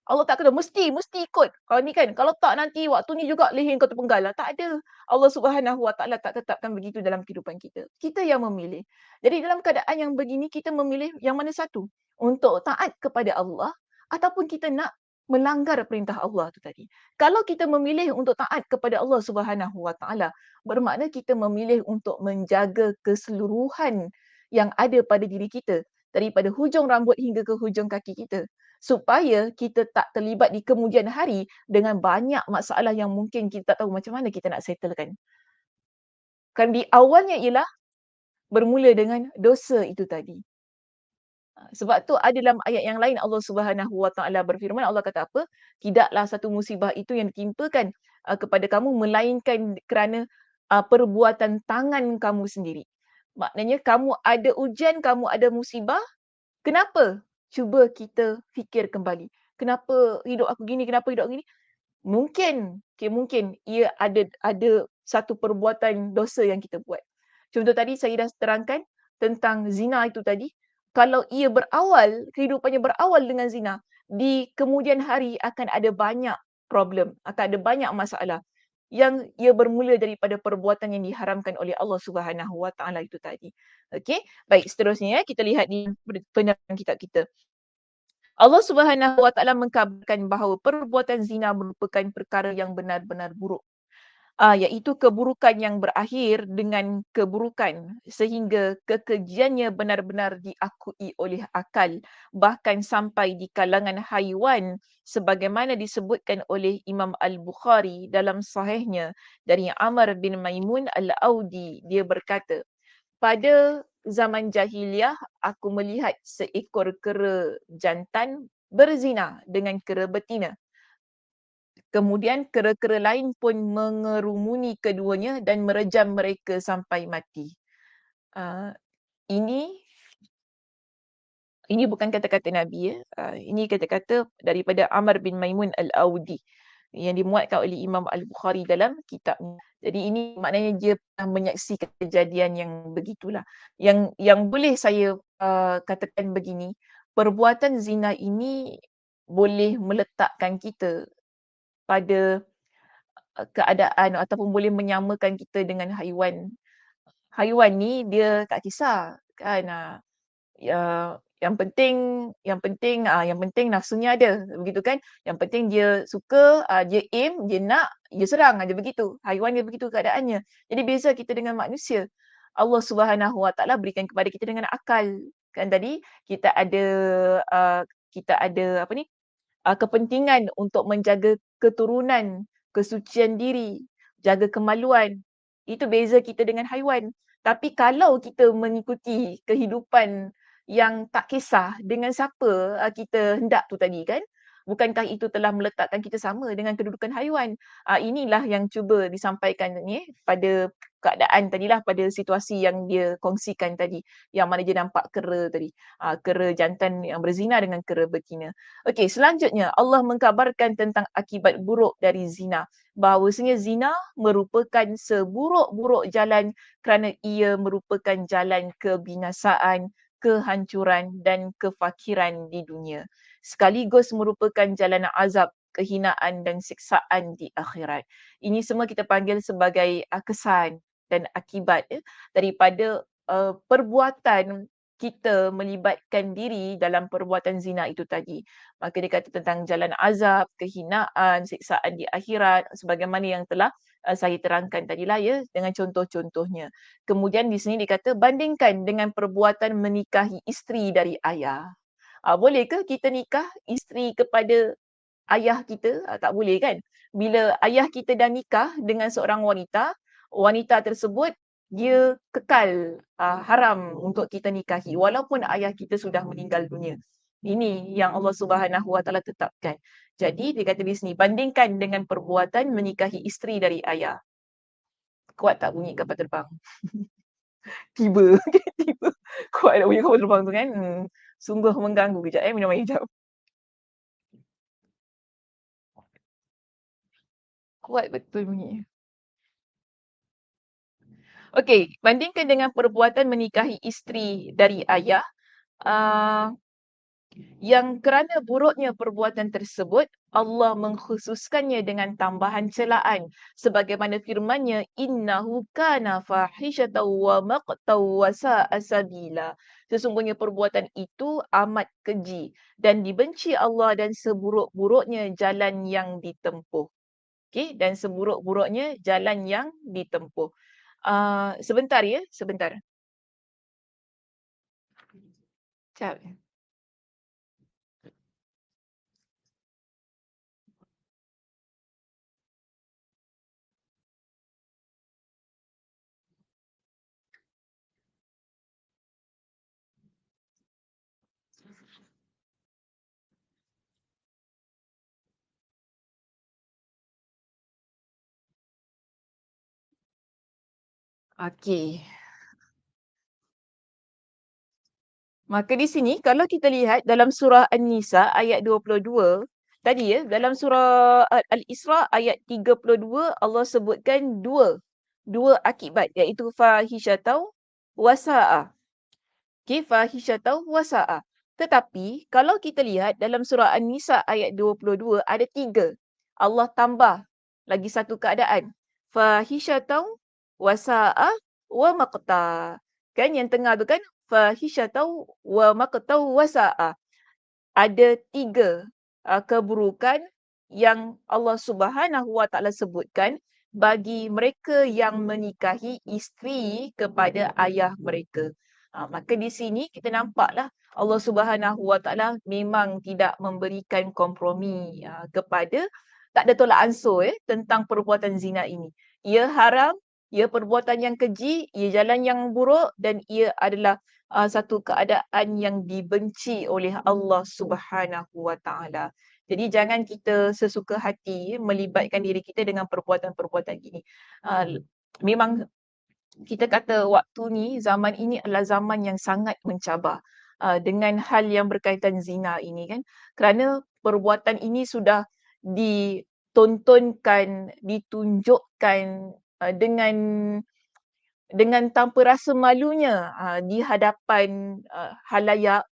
Allah tak kata, mesti ikut. Kalau ni kan, kalau tak nanti waktu ni juga leher kau terpenggal lah. Tak ada. Allah Subhanahu Wa Taala tak tetapkan begitu dalam kehidupan kita. Kita yang memilih. Jadi dalam keadaan yang begini, kita memilih yang mana satu? Untuk taat kepada Allah ataupun kita nak melanggar perintah Allah tu tadi. Kalau kita memilih untuk taat kepada Allah Subhanahu Wa Taala, bermakna kita memilih untuk menjaga keseluruhan yang ada pada diri kita daripada hujung rambut hingga ke hujung kaki kita supaya kita tak terlibat di kemudian hari dengan banyak masalah yang mungkin kita tak tahu macam mana kita nak settlekan. Kan di awalnya ialah bermula dengan dosa itu tadi. Sebab tu ada dalam ayat yang lain Allah Subhanahu Wa Taala berfirman, Allah kata apa? Tidaklah satu musibah itu yang ditimpakan kepada kamu melainkan kerana perbuatan tangan kamu sendiri. Maknanya kamu ada ujian, kamu ada musibah. Kenapa? Cuba kita fikir kembali. Kenapa hidup aku gini? Kenapa hidup aku gini? Mungkin ia ada satu perbuatan dosa yang kita buat. Contoh tadi saya dah terangkan tentang zina itu tadi. Kalau ia berawal, kehidupannya berawal dengan zina, di kemudian hari akan ada banyak problem, akan ada banyak masalah yang ia bermula daripada perbuatan yang diharamkan oleh Allah Subhanahu Wa Taala itu tadi. Okey, baik seterusnya kita lihat di penerangan kitab kita. Allah Subhanahu Wa Taala mengkabarkan bahawa perbuatan zina merupakan perkara yang benar-benar buruk. Iaitu keburukan yang berakhir dengan keburukan sehingga kekejiannya benar-benar diakui oleh akal, bahkan sampai di kalangan haiwan sebagaimana disebutkan oleh Imam Al-Bukhari dalam sahihnya dari Amr bin Maimun Al-Audi. Dia berkata, pada zaman jahiliah aku melihat seekor kera jantan berzina dengan kera betina. Kemudian kera-kera lain pun mengerumuni keduanya dan merejam mereka sampai mati. Uh, ini ini bukan kata-kata Nabi ya. Ini kata-kata daripada Amr bin Maimun Al-Audi yang dimuatkan oleh Imam Al-Bukhari dalam kitabnya. Jadi ini maknanya dia pernah menyaksikan kejadian yang begitulah. Yang boleh saya katakan begini, perbuatan zina ini boleh meletakkan kita pada keadaan ataupun boleh menyamakan kita dengan haiwan. Haiwan ni dia tak kisah kan, yang penting nafsunya ada, begitu kan. Yang penting dia suka, dia aim, dia nak, dia serang aja begitu. Haiwan dia begitu keadaannya. Jadi beza kita dengan manusia. Allah Subhanahu Wa Taala berikan kepada kita dengan akal. Kan tadi uh, kita ada apa ni? Kepentingan untuk menjaga keturunan, kesucian diri, jaga kemaluan. Itu beza kita dengan haiwan. Tapi kalau kita mengikuti kehidupan yang tak kisah dengan siapa kita hendak tu tadi kan, bukankah itu telah meletakkan kita sama dengan kedudukan haiwan? Inilah yang cuba disampaikan ni pada keadaan tadilah, pada situasi yang dia kongsikan tadi, yang mana dia nampak kera tadi. Kera jantan yang berzina dengan kera betina. Okey, selanjutnya Allah mengkabarkan tentang akibat buruk dari zina. Bahawasanya zina merupakan seburuk-buruk jalan kerana ia merupakan jalan kebinasaan, kehancuran dan kefakiran di dunia. Sekaligus merupakan jalan azab, kehinaan dan siksaan di akhirat. Ini semua kita panggil sebagai kesan dan akibat daripada perbuatan kita melibatkan diri dalam perbuatan zina itu tadi. Maka dia kata tentang jalan azab, kehinaan, siksaan di akhirat sebagaimana yang telah saya terangkan tadilah ya dengan contoh-contohnya. Kemudian di sini dikata bandingkan dengan perbuatan menikahi isteri dari ayah. Boleh ke kita nikah isteri kepada ayah kita? Tak boleh kan? Bila ayah kita dah nikah dengan seorang wanita, wanita tersebut dia kekal haram untuk kita nikahi walaupun ayah kita sudah meninggal dunia. Ini yang Allah Subhanahu Wa Taala tetapkan. Jadi dia kata di sini bandingkan dengan perbuatan menikahi isteri dari ayah. Kuat tak bunyi kapal terbang? Tiba, tiba. Kuat tak bunyi kapal terbang tu kan? Sungguh mengganggu. Kejap minum air kejap. Kuat betul bunyi. Okey, bandingkan dengan perbuatan menikahi isteri dari ayah, yang kerana buruknya perbuatan tersebut, Allah mengkhususkannya dengan tambahan celaan. Sebagaimana firman-Nya, innahu kana fahishatan wa maqtan wa sa'a sabila. Sesungguhnya perbuatan itu amat keji dan dibenci Allah dan seburuk-buruknya jalan yang ditempuh. Okey, dan seburuk-buruknya jalan yang ditempuh. Sebentar ya, sebentar. Sekejap. Okey. Maka di sini kalau kita lihat dalam surah An-Nisa ayat 22, tadi ya, dalam surah Al-Isra ayat 32 Allah sebutkan dua akibat iaitu fahishatau wasa'a. Okey, fahishatau wasa'a. Tetapi kalau kita lihat dalam surah An-Nisa ayat 22 ada 3. Allah tambah lagi satu keadaan. Fahishatau wasa'a wa maqta. Kan yang tengah tu kan fahishatau wa maqtau wasa'a. ada 3 keburukan yang Allah Subhanahu Wa Taala sebutkan bagi mereka yang menikahi isteri kepada ayah mereka. Maka di sini kita nampaklah Allah Subhanahu Wa Taala memang tidak memberikan kompromi kepada, tak ada tolak ansur tentang perbuatan zina ini. Ia haram, ia perbuatan yang keji, ia jalan yang buruk dan ia adalah satu keadaan yang dibenci oleh Allah Subhanahu Wa Taala. Jadi jangan kita sesuka hati melibatkan diri kita dengan perbuatan-perbuatan ini. Memang kita kata waktu ni, zaman ini adalah zaman yang sangat mencabar dengan hal yang berkaitan zina ini kan. Kerana perbuatan ini sudah ditontonkan, ditunjukkan dengan tanpa rasa malunya di hadapan halayak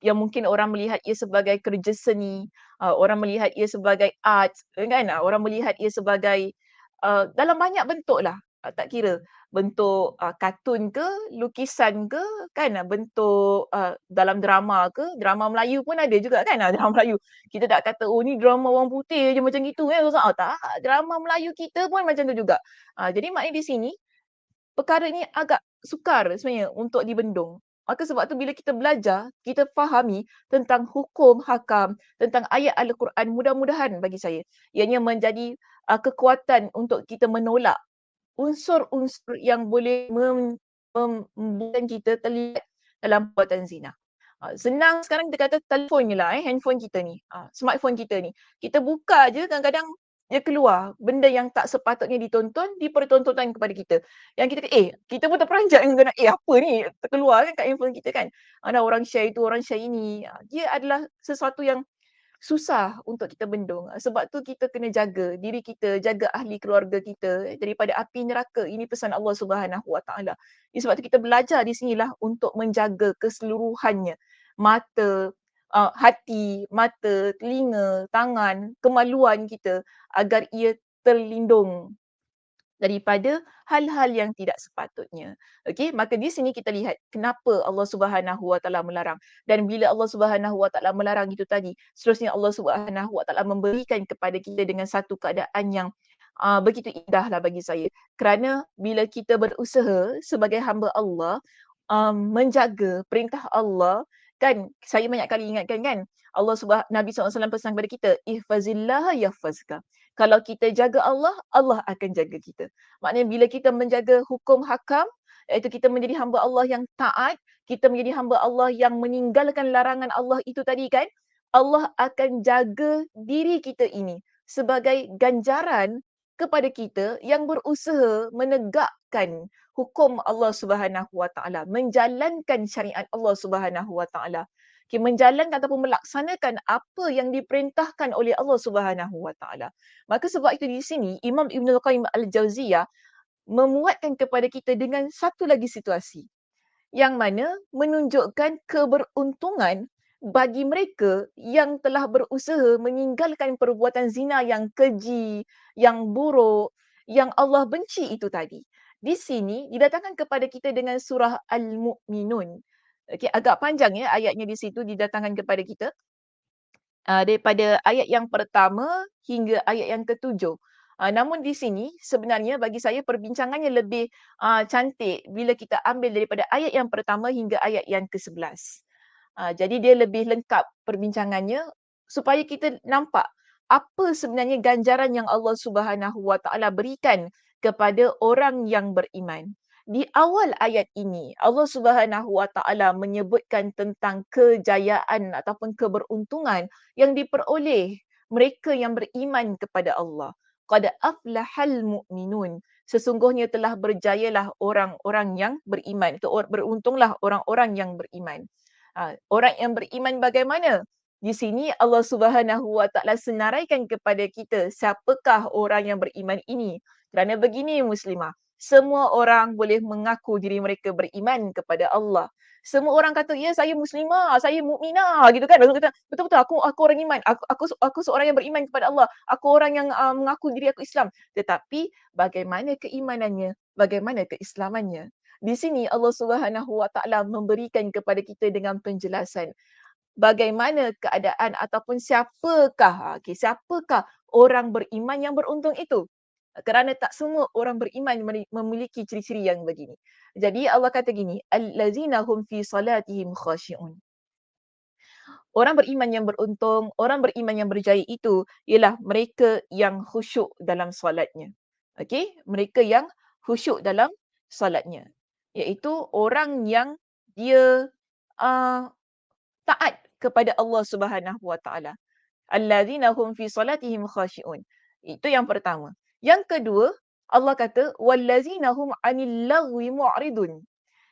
yang mungkin orang melihat ia sebagai kerja seni, orang melihat ia sebagai art kan, orang melihat ia sebagai dalam banyak bentuk lah, tak kira bentuk kartun ke, lukisan ke kan, bentuk dalam drama ke, drama Melayu pun ada juga kan, drama Melayu. Kita tak kata oh ni drama orang putih je macam gitu tak, drama Melayu kita pun macam tu juga. Jadi maknanya di sini perkara ni agak sukar sebenarnya untuk dibendung. Maka sebab tu bila kita belajar, kita fahami tentang hukum hakam, tentang ayat Al-Quran, mudah-mudahan bagi saya, ianya menjadi kekuatan untuk kita menolak unsur-unsur yang boleh membuatkan kita terlibat dalam perbuatan zina. Senang sekarang kita kata telefon je lah, handphone kita ni, smartphone kita ni. Kita buka je kadang-kadang dia keluar benda yang tak sepatutnya ditonton, dipertontonkan kepada kita. Yang kita kata, kita pun terperanjat dengan kena, apa ni terkeluar kan kat handphone kita kan. Ada orang share itu, orang share ini. Dia adalah sesuatu yang susah untuk kita bendung. Sebab tu kita kena jaga diri kita, jaga ahli keluarga kita daripada api neraka. Ini pesan Allah Subhanahu Wa Taala. Sebab tu kita belajar di sinilah untuk menjaga keseluruhannya. Mata, hati, mata, telinga, tangan, kemaluan kita agar ia terlindung daripada hal-hal yang tidak sepatutnya. Okey, maka di sini kita lihat kenapa Allah Subhanahu Wa Taala melarang. Dan bila Allah Subhanahu Wa Taala melarang itu tadi, seterusnya Allah Subhanahu Wa Taala memberikan kepada kita dengan satu keadaan yang begitu indahlah bagi saya. Kerana bila kita berusaha sebagai hamba Allah menjaga perintah Allah, kan saya banyak kali ingatkan kan, Nabi SAW pesan kepada kita, ihfazillah yahfazka. Kalau kita jaga Allah, Allah akan jaga kita. Maknanya bila kita menjaga hukum hakam, iaitu kita menjadi hamba Allah yang taat, kita menjadi hamba Allah yang meninggalkan larangan Allah itu tadi kan, Allah akan jaga diri kita ini sebagai ganjaran kepada kita yang berusaha menegakkan hukum Allah Subhanahu Wa Taala, menjalankan syariat Allah Subhanahu Wa Taala. Menjalankan ataupun melaksanakan apa yang diperintahkan oleh Allah Subhanahu Wa Taala. Maka sebab itu di sini Imam Ibn Al-Qayyim Al-Jauziyah memuatkan kepada kita dengan satu lagi situasi yang mana menunjukkan keberuntungan bagi mereka yang telah berusaha meninggalkan perbuatan zina yang keji, yang buruk, yang Allah benci itu tadi. Di sini didatangkan kepada kita dengan surah Al-Mu'minun. Okey, agak panjang ayatnya di situ didatangkan kepada kita. Daripada ayat yang pertama hingga ayat yang ke-7. Namun di sini sebenarnya bagi saya perbincangannya lebih cantik bila kita ambil daripada ayat yang pertama hingga ayat yang ke-11. Jadi dia lebih lengkap perbincangannya supaya kita nampak apa sebenarnya ganjaran yang Allah Subhanahu Wa Taala berikan kepada orang yang beriman. Di awal ayat ini Allah Subhanahu Wa Taala menyebutkan tentang kejayaan ataupun keberuntungan yang diperoleh mereka yang beriman kepada Allah. Qad aflahal mu'minun. Sesungguhnya telah berjayalah orang-orang yang beriman. Beruntunglah orang-orang yang beriman. Orang yang beriman bagaimana? Di sini Allah Subhanahu Wa Taala senaraikan kepada kita siapakah orang yang beriman ini. Kerana begini muslimah, semua orang boleh mengaku diri mereka beriman kepada Allah. Semua orang kata, ya saya muslimah, saya mukminah gitu kan. Orang kata, betul-betul aku orang iman. Aku seorang yang beriman kepada Allah. Aku orang yang mengaku diri aku Islam. Tetapi bagaimana keimanannya? Bagaimana keislamannya? Di sini Allah Subhanahu Wa Taala memberikan kepada kita dengan penjelasan. bagaimana keadaan ataupun siapakah orang beriman yang beruntung itu? Kerana tak semua orang beriman memiliki ciri-ciri yang begini. Jadi Allah kata gini, allazina hum fi salatihim khashi'un. Orang beriman yang beruntung, orang beriman yang berjaya itu ialah mereka yang khusyuk dalam solatnya. Okey, mereka yang khusyuk dalam solatnya. Iaitu orang yang dia uh, taat kepada Allah Subhanahu Wa Taala. Allazina hum fi salatihim khashi'un. Itu yang pertama. Yang kedua, Allah kata wallazina hum 'anil lagwi mu'ridun.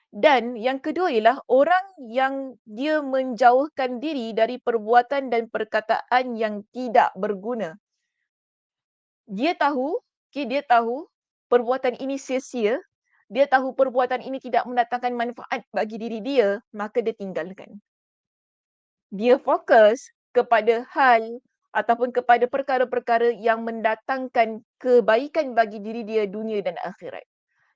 Dan yang kedua ialah orang yang dia menjauhkan diri dari perbuatan dan perkataan yang tidak berguna. Dia tahu, dia tahu perbuatan ini sia-sia, dia tahu perbuatan ini tidak mendatangkan manfaat bagi diri dia, maka dia tinggalkan. Dia fokus kepada hal ataupun kepada perkara-perkara yang mendatangkan kebaikan bagi diri dia dunia dan akhirat.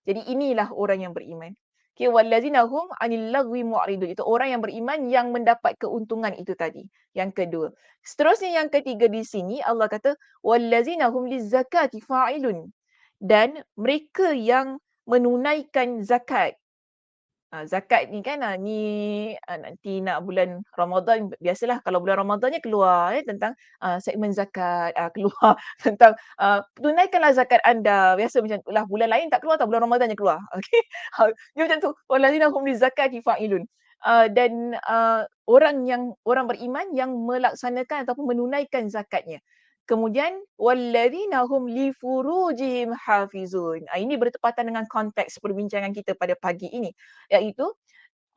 Jadi inilah orang yang beriman. Okay, wallazina hum 'anil lagwi mu'ridun. Itu orang yang beriman yang mendapat keuntungan itu tadi. Yang kedua. Seterusnya yang ketiga di sini Allah kata wallazina hum lizzakati fa'ilun. Dan mereka yang menunaikan zakat. Zakat ni kan nanti nak bulan Ramadan, biasalah kalau bulan Ramadannya keluar tentang segmen zakat, keluar tentang tunaikanlah zakat anda. Biasa macam itulah, bulan lain tak keluar tau, bulan Ramadannya keluar. Okey. Dia macam tu, wallazina hum lizakati fa'ilun. Dan orang beriman yang melaksanakan ataupun menunaikan zakatnya. Kemudian wallazina hum li furujihim hafizun. Ini bertepatan dengan konteks perbincangan kita pada pagi ini, iaitu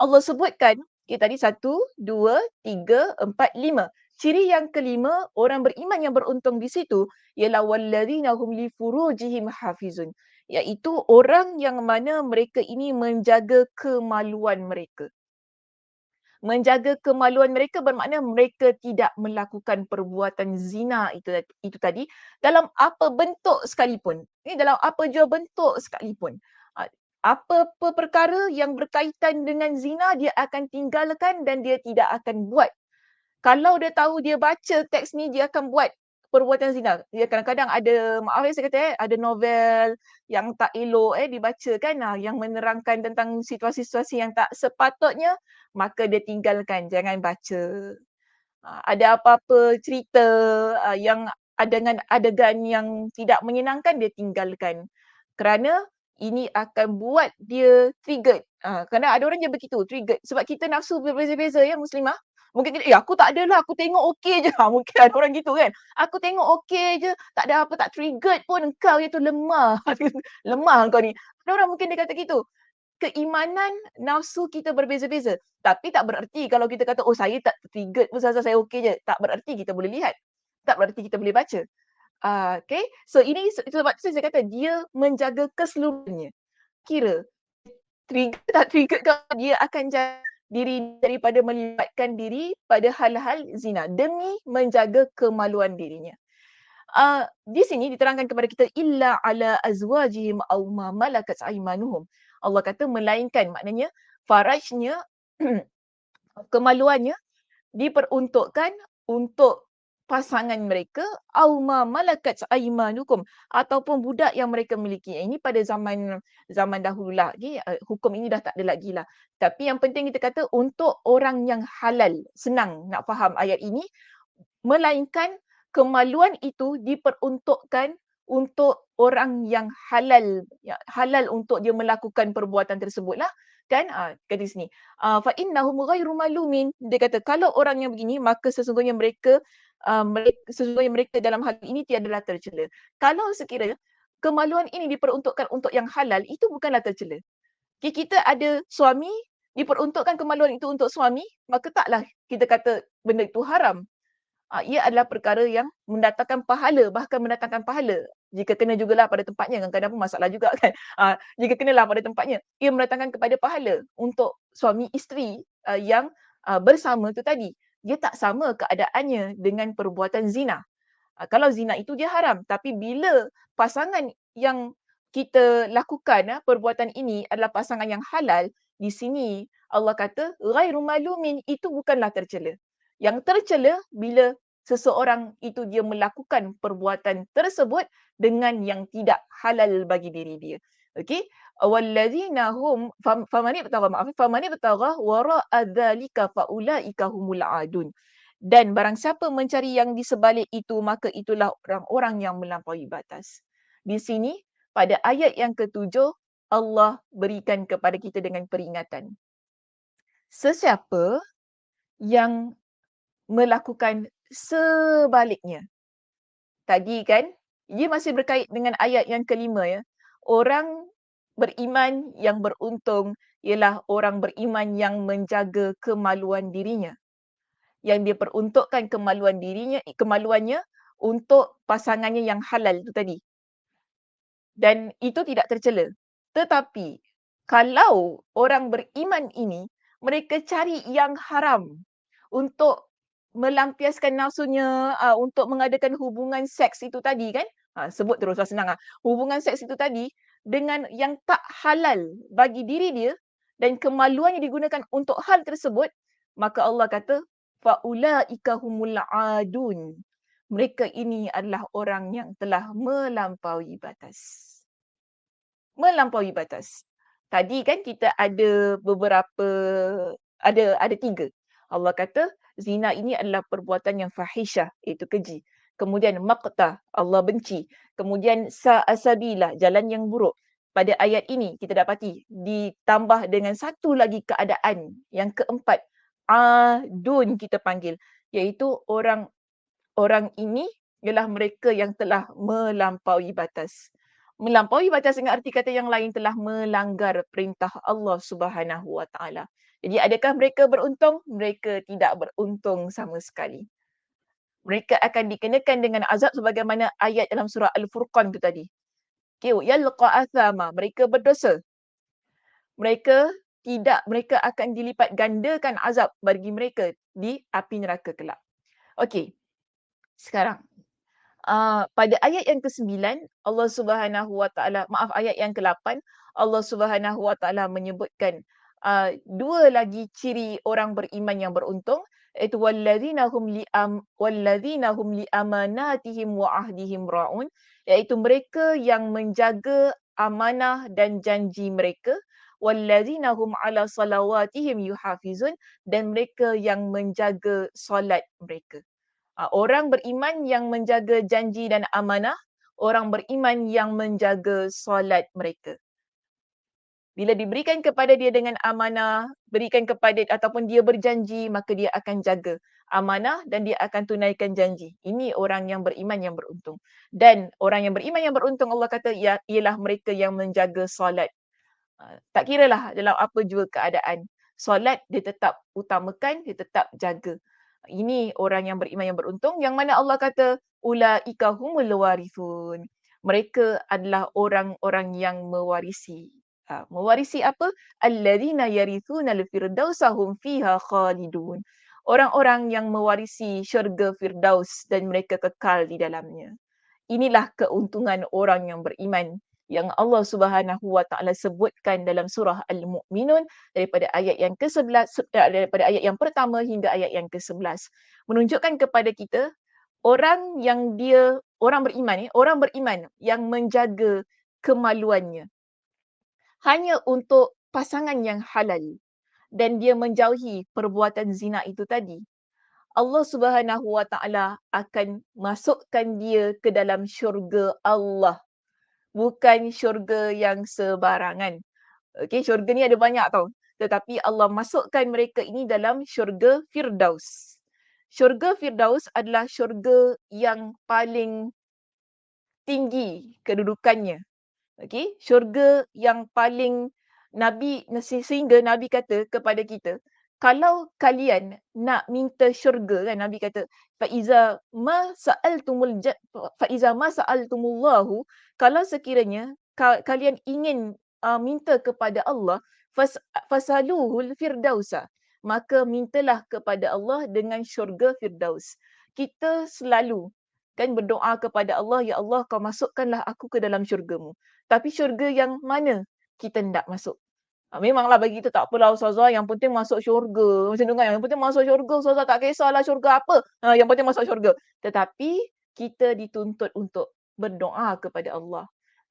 Allah sebutkan tadi 1, 2, 3, 4, 5. Ciri yang kelima, orang beriman yang beruntung di situ ialah wallazina hum li furujihim hafizun, iaitu orang yang mana mereka ini menjaga kemaluan mereka. Menjaga kemaluan mereka bermakna mereka tidak melakukan perbuatan zina itu tadi dalam apa bentuk sekalipun. Ini dalam apa jua bentuk sekalipun. Apa-apa perkara yang berkaitan dengan zina dia akan tinggalkan dan dia tidak akan buat. Kalau dia tahu dia baca teks ni dia akan buat perbuatan zina. Dia kadang-kadang ada, maaf saya kata ada novel yang tak elok dibaca kan, yang menerangkan tentang situasi-situasi yang tak sepatutnya, maka dia tinggalkan, jangan baca. Ada apa-apa cerita yang dengan adegan yang tidak menyenangkan, dia tinggalkan. Kerana ini akan buat dia triggered. Kerana ada orang je begitu, triggered. Sebab kita nafsu berbeza-beza ya Muslimah. Mungkin kita, aku tak adalah, aku tengok okey je. Mungkin ada orang gitu kan. Aku tengok okey je, tak ada apa, tak triggered pun, kau itu lemah. Lemah kau ni. Ada orang mungkin dia kata gitu. Keimanan nafsu kita berbeza-beza. Tapi tak bererti kalau kita kata, oh saya tak triggered pun saya okey je. Tak bererti kita boleh lihat. Tak bererti kita boleh baca. Okay. So ini sebab tu saya kata dia menjaga keseluruhannya. Kira trigger tak trigger dia akan jaga diri daripada melibatkan diri pada hal-hal zina demi menjaga kemaluan dirinya. Di sini diterangkan kepada kita illa ala azwajihim aw ma malakat aymanuhum. Allah kata melainkan, maknanya farajnya kemaluannya diperuntukkan untuk pasangan mereka aw ma malakat aymanukum ataupun budak yang mereka miliki. Ini pada zaman dahululah. Hukum ini dah tak ada lagi lah. Tapi yang penting kita kata untuk orang yang halal. Senang nak faham ayat ini. Melainkan kemaluan itu diperuntukkan untuk orang yang halal, halal untuk dia melakukan perbuatan tersebutlah kan. Kata di sini fa innahum ghairu malumin, dia kata kalau orang yang begini maka sesungguhnya mereka dalam hal ini tiadalah tercela. Kalau sekiranya kemaluan ini diperuntukkan untuk yang halal, itu bukanlah tercela. Kita ada suami, diperuntukkan kemaluan itu untuk suami, maka taklah kita kata benda itu haram. Ia adalah perkara yang mendatangkan pahala, bahkan mendatangkan pahala. Jika kena jugalah pada tempatnya, kadang-kadang pun masalah juga kan. Jika kenalah pada tempatnya, ia mendatangkan kepada pahala untuk suami isteri yang bersama tu tadi. Dia tak sama keadaannya dengan perbuatan zina. Kalau zina itu dia haram, tapi bila pasangan yang kita lakukan perbuatan ini adalah pasangan yang halal, di sini Allah kata ghairu malumin, itu bukanlah tercela. Yang tercela bila seseorang itu dia melakukan perbuatan tersebut dengan yang tidak halal bagi diri dia. Okey? Wallazina hum faman ibtagha maaf faman ibtagha wara'a dzalika faulaika humul adun. Dan barang siapa mencari yang di sebalik itu maka itulah orang-orang yang melampaui batas. Di sini pada ayat yang ketujuh Allah berikan kepada kita dengan peringatan. Sesiapa yang melakukan sebaliknya. Tadi kan, ia masih berkait dengan ayat yang kelima ya. Orang beriman yang beruntung ialah orang beriman yang menjaga kemaluan dirinya. Yang dia peruntukkan kemaluannya untuk pasangannya yang halal itu tadi. Dan itu tidak tercela. Tetapi kalau orang beriman ini mereka cari yang haram untuk melampiaskan nafsunya, untuk mengadakan hubungan seks itu tadi kan, sebut teruslah senang. Hubungan seks itu tadi dengan yang tak halal bagi diri dia dan kemaluannya digunakan untuk hal tersebut, maka Allah kata, faulaika humul adun. Mereka ini adalah orang yang telah melampaui batas. Melampaui batas. Tadi kan kita ada beberapa, ada 3. Allah kata zina ini adalah perbuatan yang fahisyah, iaitu keji. Kemudian maqta, Allah benci. Kemudian sa'asabila, jalan yang buruk. Pada ayat ini kita dapati ditambah dengan satu lagi keadaan yang keempat, adun kita panggil, iaitu orang ini ialah mereka yang telah melampaui batas. Melampaui batas dengan arti kata yang lain telah melanggar perintah Allah Subhanahu Wa Taala. Jadi adakah mereka beruntung? Mereka tidak beruntung sama sekali. Mereka akan dikenakan dengan azab sebagaimana ayat dalam surah Al-Furqan tu tadi. Yalqa athama, mereka berdosa. Mereka akan dilipat gandakan azab bagi mereka di api neraka kelak. Okey. Sekarang pada ayat yang ke-9 Allah Subhanahu Wa Taala, maaf ayat yang ke-8 Allah Subhanahu Wa Taala menyebutkan 2 lagi ciri orang beriman yang beruntung, iaitu wallazina hum li amanatihim wa ahdihim raun, iaitu mereka yang menjaga amanah dan janji mereka, wallazina hum ala salawatihim yuhafizun, dan mereka yang menjaga solat mereka. Orang beriman yang menjaga janji dan amanah, orang beriman yang menjaga solat mereka. Bila diberikan kepada dia dengan amanah, berikan kepada ataupun dia berjanji, maka dia akan jaga amanah dan dia akan tunaikan janji. Ini orang yang beriman yang beruntung. Dan orang yang beriman yang beruntung Allah kata ialah mereka yang menjaga solat. Tak kiralah dalam apa jua keadaan. Solat dia tetap utamakan, dia tetap jaga. Ini orang yang beriman yang beruntung, yang mana Allah kata ulaika humul warithun. Mereka adalah orang-orang yang mewarisi. Mewarisi apa? Alladzina yarithuna al-firdausa hum fiha khalidun. Orang-orang yang mewarisi syurga Firdaus dan mereka kekal di dalamnya. Inilah keuntungan orang yang beriman yang Allah Subhanahu Wa Taala sebutkan dalam surah Al-Mu'minun daripada ayat yang ke-11, daripada ayat yang pertama hingga ayat yang ke-11, menunjukkan kepada kita orang beriman yang menjaga kemaluannya hanya untuk pasangan yang halal dan dia menjauhi perbuatan zina itu tadi. Allah Subhanahu Wa Taala akan masukkan dia ke dalam syurga Allah. Bukan syurga yang sebarangan. Okey, syurga ni ada banyak tau. Tetapi Allah masukkan mereka ini dalam syurga Firdaus. Syurga Firdaus adalah syurga yang paling tinggi kedudukannya. Okey, syurga yang paling sehingga Nabi kata kepada kita, kalau kalian nak minta syurga kan, Nabi kata faiza ma sa'altumullahu, kalau sekiranya kalian ingin minta kepada Allah, fasaluhul firdausa, maka mintalah kepada Allah dengan syurga Firdaus. Kita selalu kan berdoa kepada Allah, ya Allah kau masukkanlah aku ke dalam syurgamu. Tapi syurga yang mana kita hendak masuk? Memanglah bagi kita tak apalah ustazah, yang penting masuk syurga. Macam tu kan, yang penting masuk syurga ustazah, tak kisahlah syurga apa. Yang penting masuk syurga. Tetapi kita dituntut untuk berdoa kepada Allah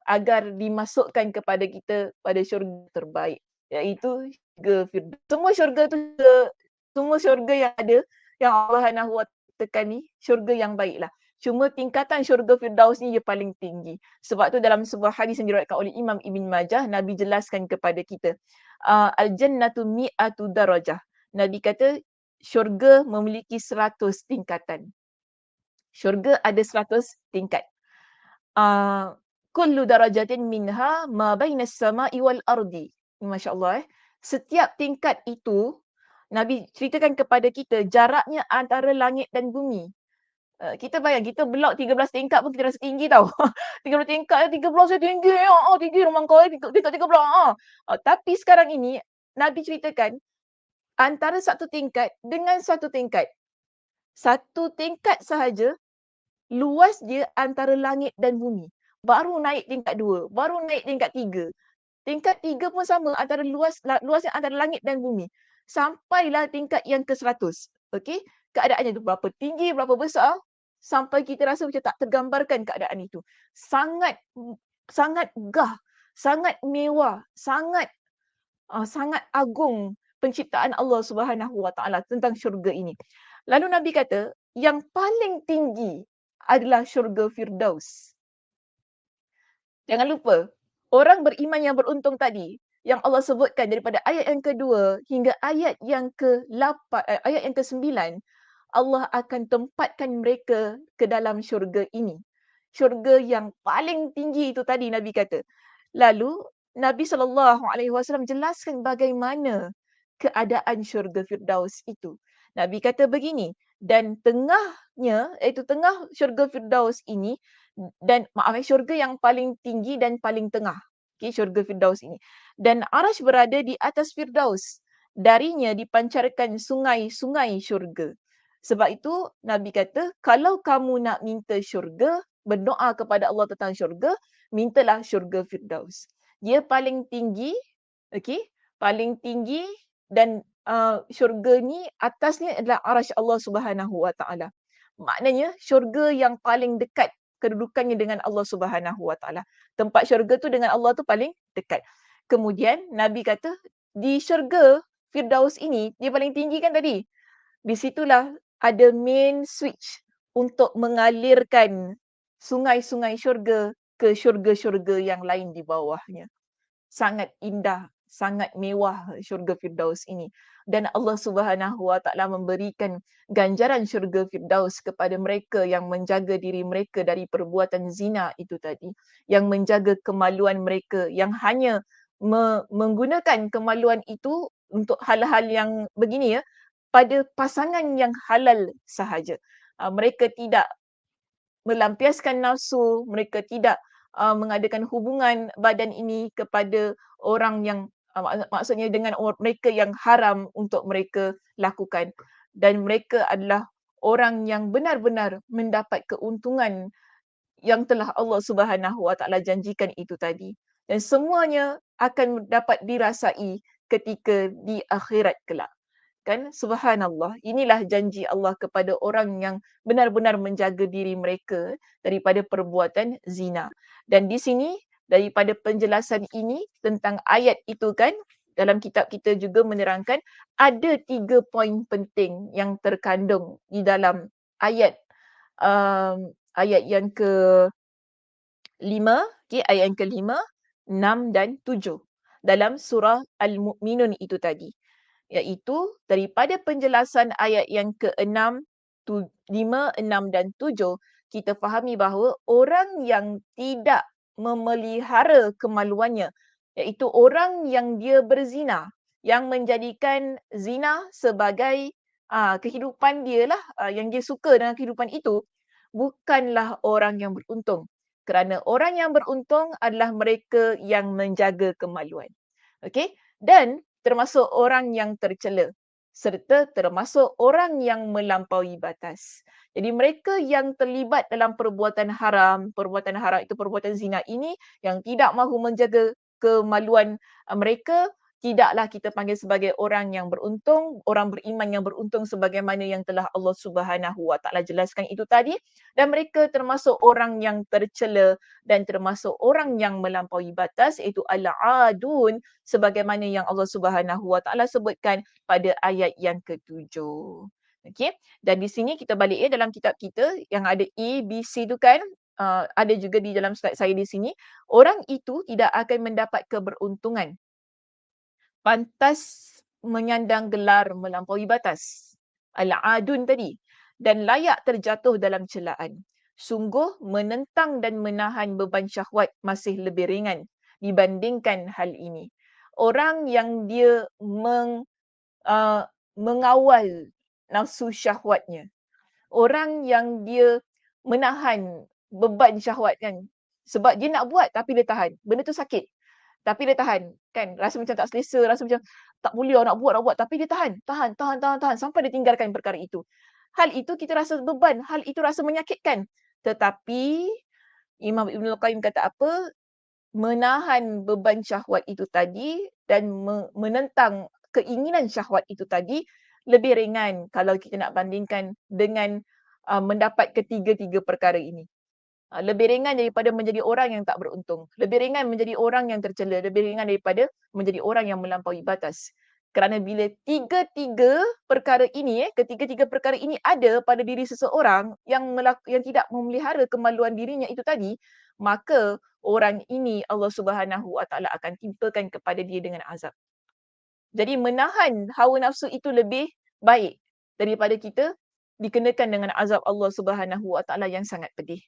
agar dimasukkan kepada kita pada syurga terbaik, iaitu syurga Firdaus. Semua syurga yang ada, yang Allah Subhanahu wa taala tekan ni, syurga yang baiklah. Cuma tingkatan syurga Firdaus ni dia paling tinggi. Sebab tu dalam sebuah hadis yang diriwayatkan oleh Imam Ibn Majah, Nabi jelaskan kepada kita, al-jannatu mi'atu darajah. Nabi kata syurga memiliki 100 tingkatan. Syurga ada 100 tingkat. Kullu darajatin minha ma bainas sama'i wal ardi. Masya-Allah Setiap tingkat itu Nabi ceritakan kepada kita jaraknya antara langit dan bumi. Kita bayang kita blok 13 tingkat pun kita rasa tinggi tau. 13 tingkat 13 tinggi. Tinggi rumah kau tingkat 13. Tapi sekarang ini Nabi ceritakan antara satu tingkat dengan satu tingkat. Satu tingkat sahaja luas dia antara langit dan bumi. Baru naik tingkat 2, baru naik tingkat 3. Tingkat 3 pun sama antara luasnya antara langit dan bumi. Sampailah tingkat yang ke-100. Okey? Keadaannya tu berapa tinggi, berapa besar, sampai kita rasa macam tak tergambarkan keadaan itu. Sangat gah, sangat mewah, sangat agung penciptaan Allah Subhanahu wa taala tentang syurga ini. Lalu Nabi kata, yang paling tinggi adalah syurga Firdaus. Jangan lupa, orang beriman yang beruntung tadi, yang Allah sebutkan daripada ayat yang kedua hingga ayat yang ayat yang ke-9, Allah akan tempatkan mereka ke dalam syurga ini. Syurga yang paling tinggi itu tadi Nabi kata. Lalu Nabi SAW jelaskan bagaimana keadaan syurga Firdaus itu. Nabi kata begini, dan tengahnya, iaitu tengah syurga Firdaus ini, dan syurga yang paling tinggi dan paling tengah. Okay, syurga Firdaus ini. Dan Arash berada di atas Firdaus. Darinya dipancarkan sungai-sungai syurga. Sebab itu Nabi kata, kalau kamu nak minta syurga, berdoa kepada Allah tentang syurga, mintalah syurga Firdaus. Dia paling tinggi, okey, paling tinggi, dan syurga ni atasnya adalah Arash Allah Subhanahu wa taala. Maknanya syurga yang paling dekat kedudukannya dengan Allah Subhanahu wa taala. Tempat syurga tu dengan Allah tu paling dekat. Kemudian Nabi kata di syurga Firdaus ini dia paling tinggi kan tadi. Di situlah ada main switch untuk mengalirkan sungai-sungai syurga ke syurga-syurga yang lain di bawahnya. Sangat indah, sangat mewah syurga Firdaus ini. Dan Allah Subhanahu wa taala memberikan ganjaran syurga Firdaus kepada mereka yang menjaga diri mereka dari perbuatan zina itu tadi, yang menjaga kemaluan mereka, yang hanya menggunakan kemaluan itu untuk hal-hal yang begini pada pasangan yang halal sahaja. Mereka tidak melampiaskan nafsu, mereka tidak mengadakan hubungan badan ini kepada orang yang maksudnya dengan mereka yang haram untuk mereka lakukan, dan mereka adalah orang yang benar-benar mendapat keuntungan yang telah Allah Subhanahu wa taala janjikan itu tadi, dan semuanya akan dapat dirasai ketika di akhirat kelak. Kan, subhanallah, inilah janji Allah kepada orang yang benar-benar menjaga diri mereka daripada perbuatan zina. Dan di sini daripada penjelasan ini tentang ayat itu kan, dalam kitab kita juga menerangkan ada 3 poin penting yang terkandung di dalam ayat ayat yang ke-5, ayat yang ke-5, 6 dan 7 dalam surah Al-Mu'minun itu tadi. Iaitu daripada penjelasan ayat yang ke-6, 5, 6 dan 7, kita fahami bahawa orang yang tidak memelihara kemaluannya, iaitu orang yang dia berzina, yang menjadikan zina sebagai kehidupan dia lah, yang dia suka dengan kehidupan itu, bukanlah orang yang beruntung. Kerana orang yang beruntung adalah mereka yang menjaga kemaluan. Okey? Dan termasuk orang yang tercela, serta termasuk orang yang melampaui batas. Jadi mereka yang terlibat dalam perbuatan haram itu perbuatan zina ini, yang tidak mahu menjaga kemaluan mereka, tidaklah kita panggil sebagai orang yang beruntung, orang beriman yang beruntung sebagaimana yang telah Allah Subhanahu Wa Taala jelaskan itu tadi, dan mereka termasuk orang yang tercela dan termasuk orang yang melampaui batas, iaitu al-adun, sebagaimana yang Allah Subhanahu Wa Taala sebutkan pada ayat yang ke-7. Okey, dan di sini kita balik dalam kitab kita yang ada A, B, C tu kan, ada juga di dalam slide saya di sini, orang itu tidak akan mendapat keberuntungan, pantas menyandang gelar melampaui batas, al-adun tadi, dan layak terjatuh dalam celaan. Sungguh menentang dan menahan beban syahwat masih lebih ringan dibandingkan hal ini. Orang yang dia mengawal nafsu syahwatnya, orang yang dia menahan beban syahwat kan, sebab dia nak buat tapi dia tahan, benda tu sakit tapi dia tahan kan, rasa macam tak selesa, rasa macam tak boleh nak buat tapi dia tahan sampai dia tinggalkan perkara itu. Hal itu kita rasa beban, hal itu rasa menyakitkan, tetapi Imam Ibnul Qayyim kata apa? Menahan beban syahwat itu tadi dan menentang keinginan syahwat itu tadi lebih ringan kalau kita nak bandingkan dengan mendapat ketiga-tiga perkara ini. Lebih ringan daripada menjadi orang yang tak beruntung. Lebih ringan menjadi orang yang tercela. Lebih ringan daripada menjadi orang yang melampaui batas. Kerana bila ketiga-tiga perkara ini ada pada diri seseorang yang tidak memelihara kemaluan dirinya itu tadi, maka orang ini Allah Subhanahu Wa Taala akan timpakan kepada dia dengan azab. Jadi menahan hawa nafsu itu lebih baik daripada kita dikenakan dengan azab Allah Subhanahu Wa Taala yang sangat pedih.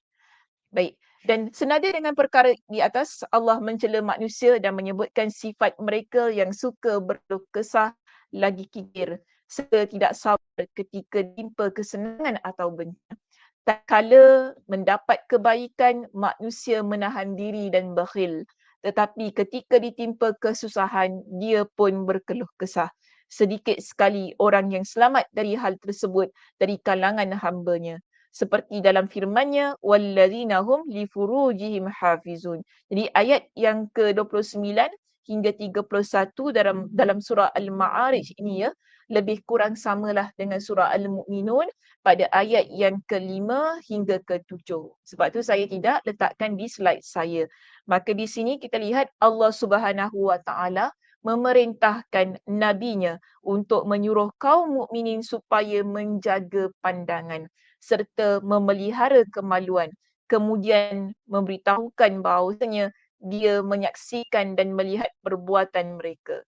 Baik. Dan senada dengan perkara di atas, Allah mencela manusia dan menyebutkan sifat mereka yang suka berkeluh kesah, lagi kikir, serta tidak sabar ketika ditimpa kesenangan atau bencana. Tak kala mendapat kebaikan, manusia menahan diri dan bakhil. Tetapi ketika ditimpa kesusahan, dia pun berkeluh kesah. Sedikit sekali orang yang selamat dari hal tersebut dari kalangan hamba-Nya. Seperti dalam firman-Nya, wallazina hum li furujihim hafizun. Jadi ayat yang ke-29 hingga 31 dalam surah Al-Ma'arij ini ya, lebih kurang samalah dengan surah Al-Mu'minun pada ayat yang ke-5 hingga ke-7. Sebab tu saya tidak letakkan di slide saya. Maka di sini kita lihat Allah Subhanahu Wa Taala memerintahkan nabinya untuk menyuruh kaum mukminin supaya menjaga pandangan serta memelihara kemaluan. Kemudian memberitahukan bahawasanya dia menyaksikan dan melihat perbuatan mereka.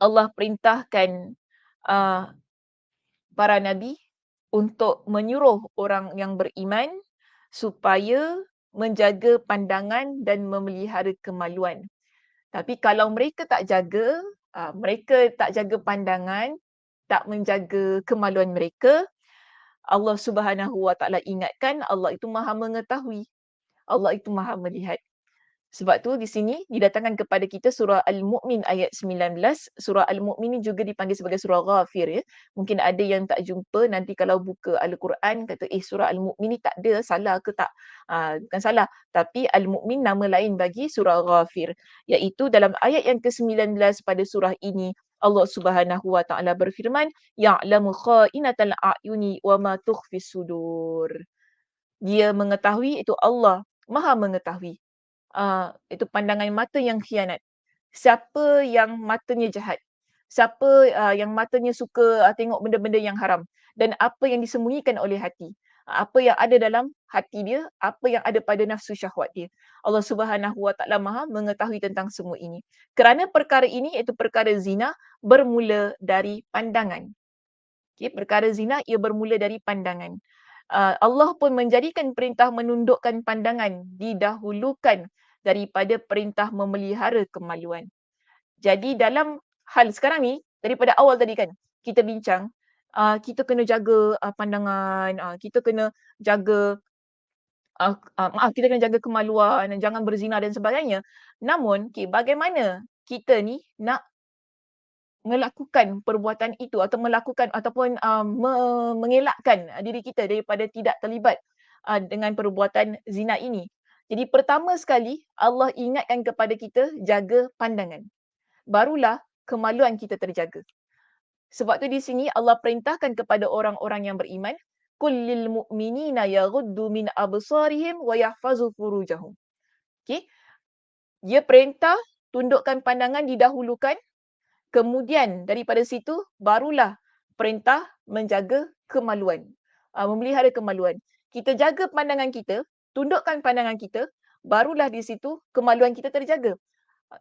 Allah perintahkan para nabi untuk menyuruh orang yang beriman supaya menjaga pandangan dan memelihara kemaluan. Tapi kalau mereka tak jaga pandangan, tak menjaga kemaluan mereka, Allah Subhanahu Wa Taala ingatkan Allah itu Maha mengetahui. Allah itu Maha melihat. Sebab tu di sini didatangkan kepada kita surah Al-Mu'min ayat 19. Surah Al-Mu'min ni juga dipanggil sebagai surah Ghafir ya. Mungkin ada yang tak jumpa nanti kalau buka Al-Quran kata surah Al-Mu'min ni tak ada, salah ke tak? Bukan salah, tapi Al-Mu'min nama lain bagi surah Ghafir. Iaitu dalam ayat yang ke-19 pada surah ini Allah Subhanahu Wa Taala berfirman, ya'lamu kha'inatal a'yuni wa ma tukhfis sudur. Dia mengetahui, itu Allah Maha mengetahui. Itu pandangan mata yang khianat. Siapa yang matanya jahat? Siapa yang matanya suka tengok benda-benda yang haram dan apa yang disembunyikan oleh hati? Apa yang ada dalam hati dia, apa yang ada pada nafsu syahwat dia. Allah Subhanahu Wa Taala Maha mengetahui tentang semua ini. Kerana perkara ini iaitu perkara zina bermula dari pandangan. Okay, perkara zina ia bermula dari pandangan. Allah pun menjadikan perintah menundukkan pandangan didahulukan daripada perintah memelihara kemaluan. Jadi dalam hal sekarang ni, daripada awal tadi kan, kita bincang, kita kena jaga pandangan, kita kena jaga kita kena jaga kemaluan, jangan berzina dan sebagainya. Namun, bagaimana kita ni nak melakukan perbuatan itu atau melakukan ataupun mengelakkan diri kita daripada tidak terlibat dengan perbuatan zina ini. Jadi pertama sekali Allah ingatkan kepada kita jaga pandangan. barulah kemaluan kita terjaga. Sebab tu di sini Allah perintahkan kepada orang-orang yang beriman, "Qul lil mu'minina yaghuddu min absarihim wa yahfazu furujahum." Okey, dia perintah tundukkan pandangan didahulukan, kemudian daripada situ barulah perintah menjaga kemaluan. Memelihara kemaluan. Kita jaga pandangan kita, tundukkan pandangan kita, barulah di situ kemaluan kita terjaga.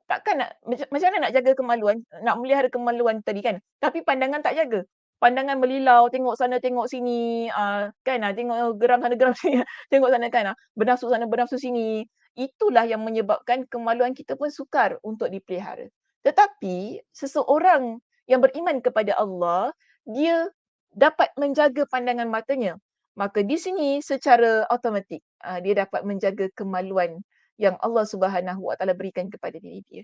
Takkan nak macam mana nak jaga kemaluan, nak melihara kemaluan tadi kan, tapi pandangan tak jaga. Pandangan melilau, tengok sana tengok sini, kan, tengok geram sana geram sini, tengok sana kan, bernafsu sana bernafsu sini. Itulah yang menyebabkan kemaluan kita pun sukar untuk dipelihara. Tetapi seseorang yang beriman kepada Allah, dia dapat menjaga pandangan matanya. Maka di sini secara automatik dia dapat menjaga kemaluan yang Allah Subhanahu Wa Taala berikan kepada diri dia.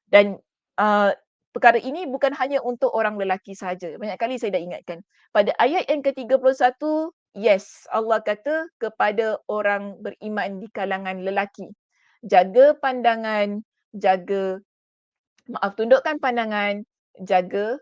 Dan perkara ini bukan hanya untuk orang lelaki sahaja. Banyak kali saya dah ingatkan. Pada ayat yang ke-31, yes, Allah kata kepada orang beriman di kalangan lelaki. Jaga pandangan, tundukkan pandangan, jaga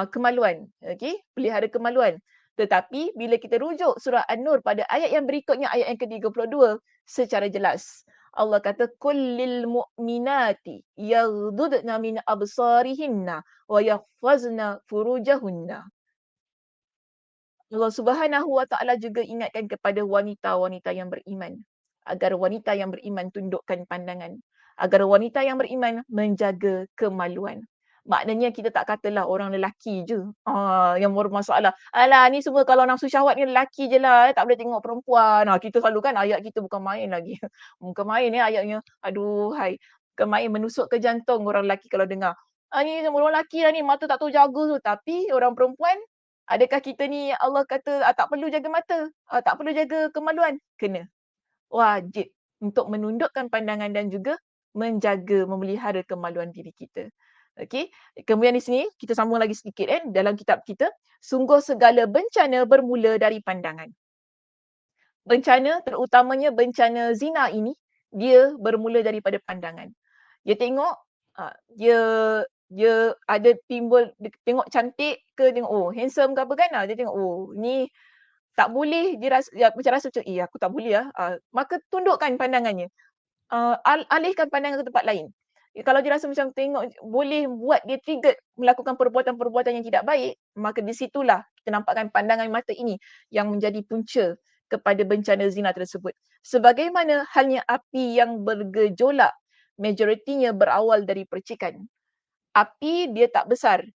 kemaluan. Okey, pelihara kemaluan. Tetapi bila kita rujuk surah An-Nur pada ayat yang berikutnya, ayat yang ke-32, secara jelas Allah kata kullil mu'minati yaghdudna min absarihinna wa yahfazna furujahunna. Allah Subhanahu Wa Taala juga ingatkan kepada wanita-wanita yang beriman agar wanita yang beriman tundukkan pandangan, agar wanita yang beriman menjaga kemaluan. Maknanya kita tak katalah orang lelaki je yang bermasalah. Alah ni semua kalau nafsu syahwat ni lelaki je lah, tak boleh tengok perempuan. Kita selalu kan ayat kita bukan main lagi. Bukan main ayatnya. Aduhai. Bukan main, menusuk ke jantung orang lelaki kalau dengar. Ni semua orang lelaki lah ni, mata tak tahu jaga tu. Tapi orang perempuan, adakah kita ni Allah kata tak perlu jaga mata, tak perlu jaga kemaluan? Kena. Wajib untuk menundukkan pandangan dan juga menjaga, memelihara kemaluan diri kita. Okey. Kemudian di sini kita sambung lagi sedikit dalam kitab kita, sungguh segala bencana bermula dari pandangan. Bencana terutamanya bencana zina ini dia bermula daripada pandangan. Dia tengok dia ada timbul, dia tengok cantik ke, tengok handsome ke apa kan, dia tengok ni tak boleh, dia macam rasa macam aku tak boleh maka tundukkan pandangannya. Alihkan pandangan ke tempat lain. Kalau dia rasa macam tengok boleh buat dia triggered melakukan perbuatan-perbuatan yang tidak baik, maka di situlah kita nampakkan pandangan mata ini yang menjadi punca kepada bencana zina tersebut. Sebagaimana halnya api yang bergejolak, majoritinya berawal dari percikan. Api dia tak besar.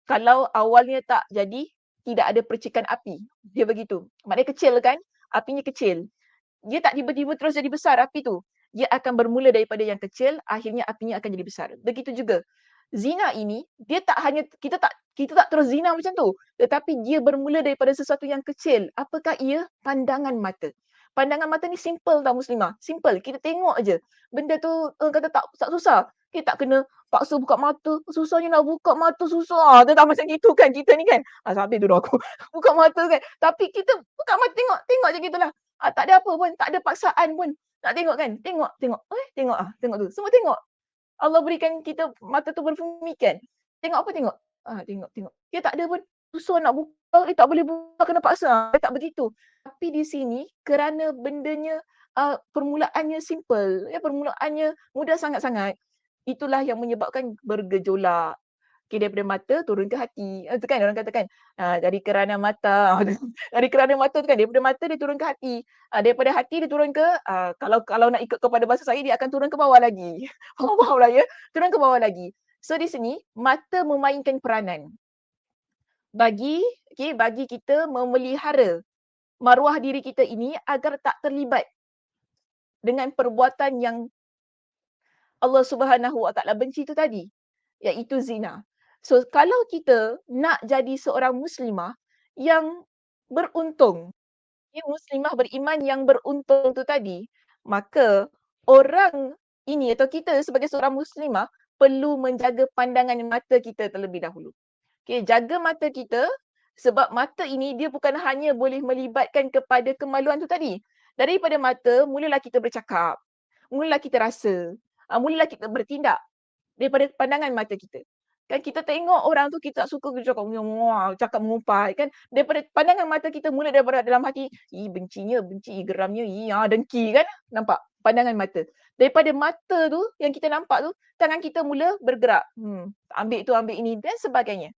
Kalau awalnya tak jadi, tidak ada percikan api. Dia begitu. Maknanya kecil kan? Apinya kecil. Dia tak tiba-tiba terus jadi besar api tu. Dia akan bermula daripada yang kecil, akhirnya apinya akan jadi besar. Begitu juga zina ini, dia tak hanya kita tak terus zina macam tu, tetapi dia bermula daripada sesuatu yang kecil. Apakah ia? Pandangan mata. Pandangan mata ni simple tau Muslimah. Simple. Kita tengok aje. Benda tu kata tak susah. Kita tak kena paksa buka mata. Susahnya nak buka mata, susah. Dia tak macam gitu kan kita ni kan. Sampai tu dah aku buka mata kan. Tapi kita buka mata tengok je gitulah. Tak ada apa pun, tak ada paksaan pun. Nak tengok kan? Tengok. Tengok tu. Semua tengok. Allah berikan kita mata tu berfumi kan. Tengok apa tengok? Tengok. Dia tak ada pun susah nak buka, tak boleh buka, kena paksa. Tak begitu. Tapi di sini kerana bendanya permulaannya simple, permulaannya mudah sangat-sangat. Itulah yang menyebabkan bergejolak. Daripada mata turun ke hati. Itu kan orang katakan dari kerana mata. Dari kerana mata tu kan, daripada mata dia turun ke hati. Daripada hati dia turun ke kalau nak ikut kepada bahasa saya, dia akan turun ke bawah lagi. Faham lah ya? Turun ke bawah lagi. So di sini mata memainkan peranan bagi kita memelihara maruah diri kita ini agar tak terlibat dengan perbuatan yang Allah Subhanahu Wa Taala benci itu tadi, iaitu zina. So kalau kita nak jadi seorang muslimah yang beruntung, muslimah beriman yang beruntung tu tadi, maka orang ini atau kita sebagai seorang muslimah perlu menjaga pandangan mata kita terlebih dahulu. Jaga mata kita, sebab mata ini dia bukan hanya boleh melibatkan kepada kemaluan tu tadi. Daripada mata, mulalah kita bercakap, mulalah kita rasa, mulalah kita bertindak. daripada pandangan mata kita. Kan kita tengok orang tu kita tak suka, kita cakap wah, cakap mengumpat kan. Daripada pandangan mata kita mula daripada dalam hati, bencinya, benci, geramnya, dengki kan. Nampak? Pandangan mata. Daripada mata tu yang kita nampak tu, tangan kita mula bergerak. Ambil tu, ambil ini dan sebagainya.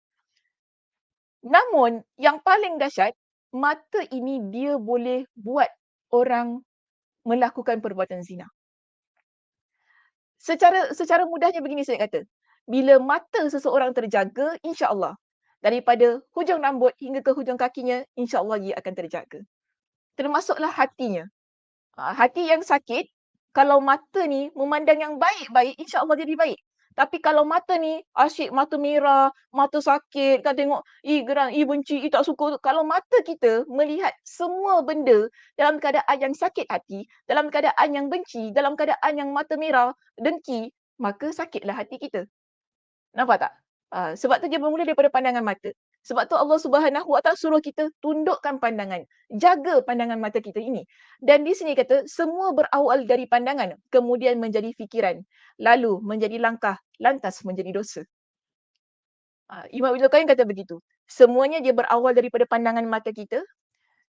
Namun yang paling dahsyat, mata ini dia boleh buat orang melakukan perbuatan zina. Secara mudahnya begini saya kata. Bila mata seseorang terjaga, insya-Allah daripada hujung rambut hingga ke hujung kakinya, insya-Allah ia akan terjaga. Termasuklah hatinya. Hati yang sakit, kalau mata ni memandang yang baik-baik, insya-Allah jadi baik. Tapi kalau mata ni asyik mata merah, mata sakit, kan tengok, geram, benci, tak suka. Kalau mata kita melihat semua benda dalam keadaan yang sakit hati, dalam keadaan yang benci, dalam keadaan yang mata merah, dengki, maka sakitlah hati kita. Nampak tak? Sebab tu dia bermula daripada pandangan mata. Sebab tu Allah Subhanahu Wa Taala suruh kita tundukkan pandangan. Jaga pandangan mata kita ini. Dan di sini kata, semua berawal dari pandangan, kemudian menjadi fikiran, lalu menjadi langkah, lantas menjadi dosa. Imam Ibn Qayyim kata begitu. Semuanya dia berawal daripada pandangan mata kita,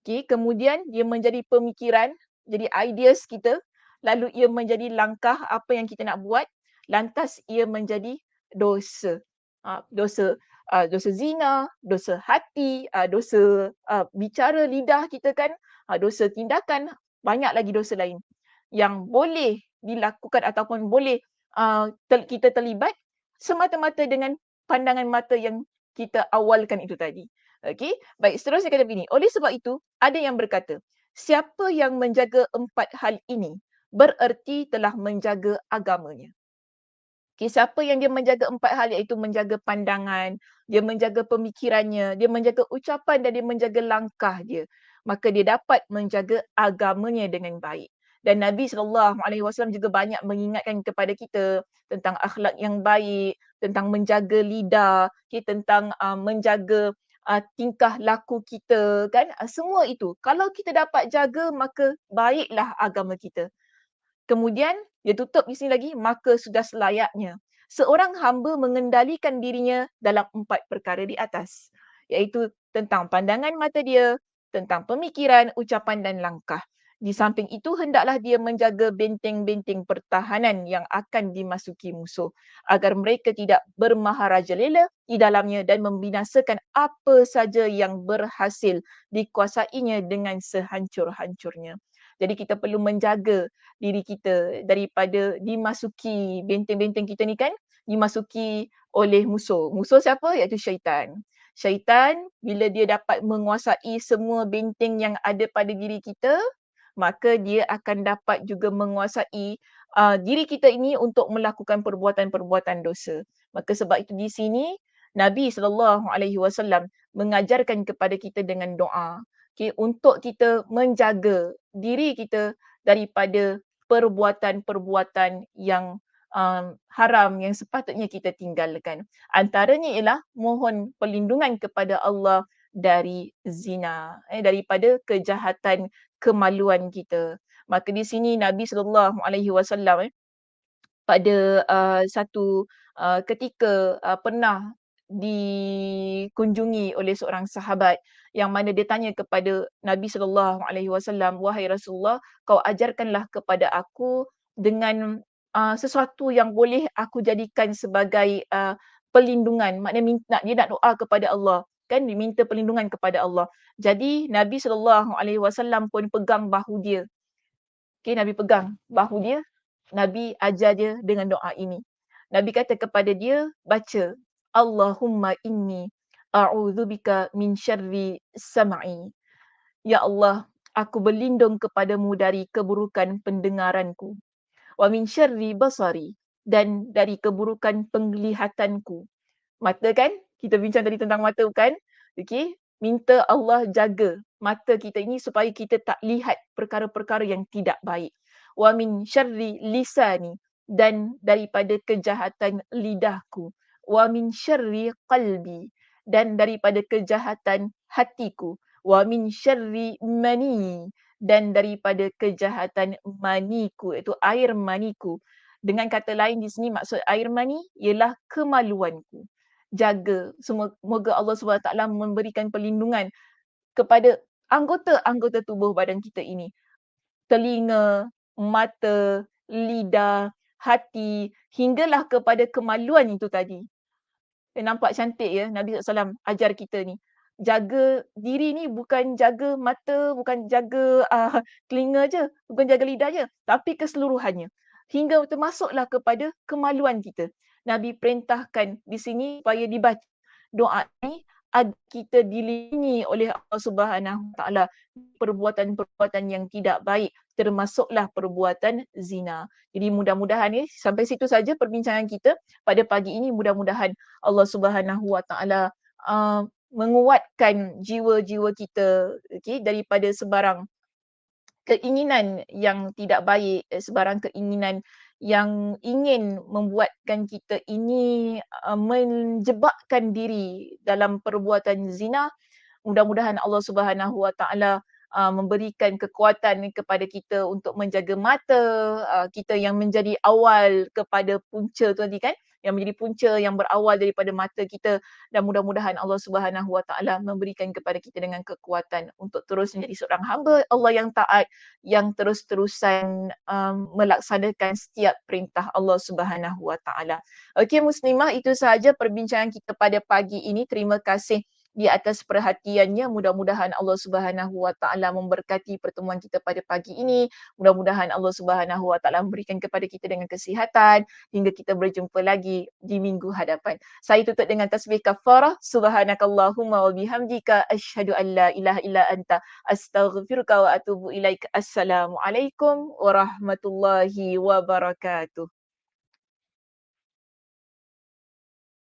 kemudian dia menjadi pemikiran, jadi ideas kita, lalu ia menjadi langkah apa yang kita nak buat, lantas ia menjadi dosa. Dosa zina, dosa hati, dosa bicara lidah kita kan, dosa tindakan, banyak lagi dosa lain yang boleh dilakukan ataupun boleh kita terlibat semata-mata dengan pandangan mata yang kita awalkan itu tadi. Okey, baik, seterusnya kata begini. Oleh sebab itu, ada yang berkata, siapa yang menjaga 4 hal ini bererti telah menjaga agamanya. Siapa yang dia menjaga 4 hal, iaitu menjaga pandangan, dia menjaga pemikirannya, dia menjaga ucapan dan dia menjaga langkah dia, maka dia dapat menjaga agamanya dengan baik. Dan Nabi SAW juga banyak mengingatkan kepada kita tentang akhlak yang baik, tentang menjaga lidah, tentang menjaga tingkah laku kita kan. Semua itu kalau kita dapat jaga, maka baiklah agama kita. Kemudian dia tutup di sini lagi, maka sudah selayaknya seorang hamba mengendalikan dirinya dalam 4 perkara di atas, iaitu tentang pandangan mata dia, tentang pemikiran, ucapan dan langkah. Di samping itu, hendaklah dia menjaga benteng-benteng pertahanan yang akan dimasuki musuh agar mereka tidak bermaharajalela di dalamnya dan membinasakan apa saja yang berhasil dikuasainya dengan sehancur-hancurnya. Jadi kita perlu menjaga diri kita daripada dimasuki benteng-benteng kita ni kan, dimasuki oleh musuh. Musuh siapa? Iaitu syaitan. Syaitan bila dia dapat menguasai semua benteng yang ada pada diri kita, maka dia akan dapat juga menguasai diri kita ini untuk melakukan perbuatan-perbuatan dosa. Maka sebab itu di sini Nabi SAW mengajarkan kepada kita dengan doa. Untuk kita menjaga diri kita daripada perbuatan-perbuatan yang haram yang sepatutnya kita tinggalkan. Antaranya ialah mohon perlindungan kepada Allah dari zina, daripada kejahatan kemaluan kita. Maka di sini Nabi SAW pada satu ketika pernah dikunjungi oleh seorang sahabat yang mana dia tanya kepada Nabi SAW, wahai Rasulullah, kau ajarkanlah kepada aku dengan sesuatu yang boleh aku jadikan sebagai perlindungan. Maknanya dia nak doa kepada Allah, kan, dia minta perlindungan kepada Allah. Jadi Nabi SAW pun pegang bahu dia. Nabi pegang bahu dia, Nabi ajar dia dengan doa ini. Nabi kata kepada dia, baca, Allahumma inni a'udzubika min syarri sam'i. Ya Allah, aku berlindung kepadamu dari keburukan pendengaranku. Wa min syarri basari, dan dari keburukan penglihatanku. Mata kan? Kita bincang tadi tentang mata kan? Okey, minta Allah jaga mata kita ini supaya kita tak lihat perkara-perkara yang tidak baik. Wa min syarri lisani, dan daripada kejahatan lidahku. Wa min syarri qalbi, dan daripada kejahatan hatiku. Wa min syarri mani, dan daripada kejahatan maniku, iaitu air maniku. Dengan kata lain di sini maksud air mani ialah kemaluanku. Jaga, semoga Allah SWT memberikan perlindungan kepada anggota-anggota tubuh badan kita ini. Telinga, mata, lidah, hati, hinggalah kepada kemaluan itu tadi. Nampak cantik ya Nabi SAW ajar kita ni. Jaga diri ni bukan jaga mata, bukan jaga telinga je, bukan jaga lidah je, tapi keseluruhannya. Hingga termasuklah kepada kemaluan kita. Nabi perintahkan di sini supaya dibaca doa ni agar kita dilindungi oleh Allah Subhanahu Wa Taala perbuatan-perbuatan yang tidak baik, termasuklah perbuatan zina. Jadi mudah-mudahan ni sampai situ saja perbincangan kita pada pagi ini. Mudah-mudahan Allah Subhanahu Wa Taala menguatkan jiwa-jiwa kita, okey, daripada sebarang keinginan yang tidak baik, sebarang keinginan yang ingin membuatkan kita ini menjebakkan diri dalam perbuatan zina. Mudah-mudahan Allah Subhanahu Wa Taala memberikan kekuatan kepada kita untuk menjaga mata kita yang menjadi awal kepada punca tu tadi kan, yang menjadi punca yang berawal daripada mata kita, dan mudah-mudahan Allah Subhanahu Wa Taala memberikan kepada kita dengan kekuatan untuk terus menjadi seorang hamba Allah yang taat, yang terus-terusan melaksanakan setiap perintah Allah Subhanahu Wa Taala. Okey muslimah, itu sahaja perbincangan kita pada pagi ini. Terima kasih di atas perhatiannya. Mudah-mudahan Allah Subhanahu Wa Taala memberkati pertemuan kita pada pagi ini. Mudah-mudahan Allah Subhanahu Wa Taala memberikan kepada kita dengan kesihatan hingga kita berjumpa lagi di minggu hadapan. Saya tutup dengan tasbih kafarah. Subhanakallahumma wa bihamdika asyhadu an la ilaha illa anta astaghfiruka wa atubu ilaik. Assalamualaikum warahmatullahi wabarakatuh.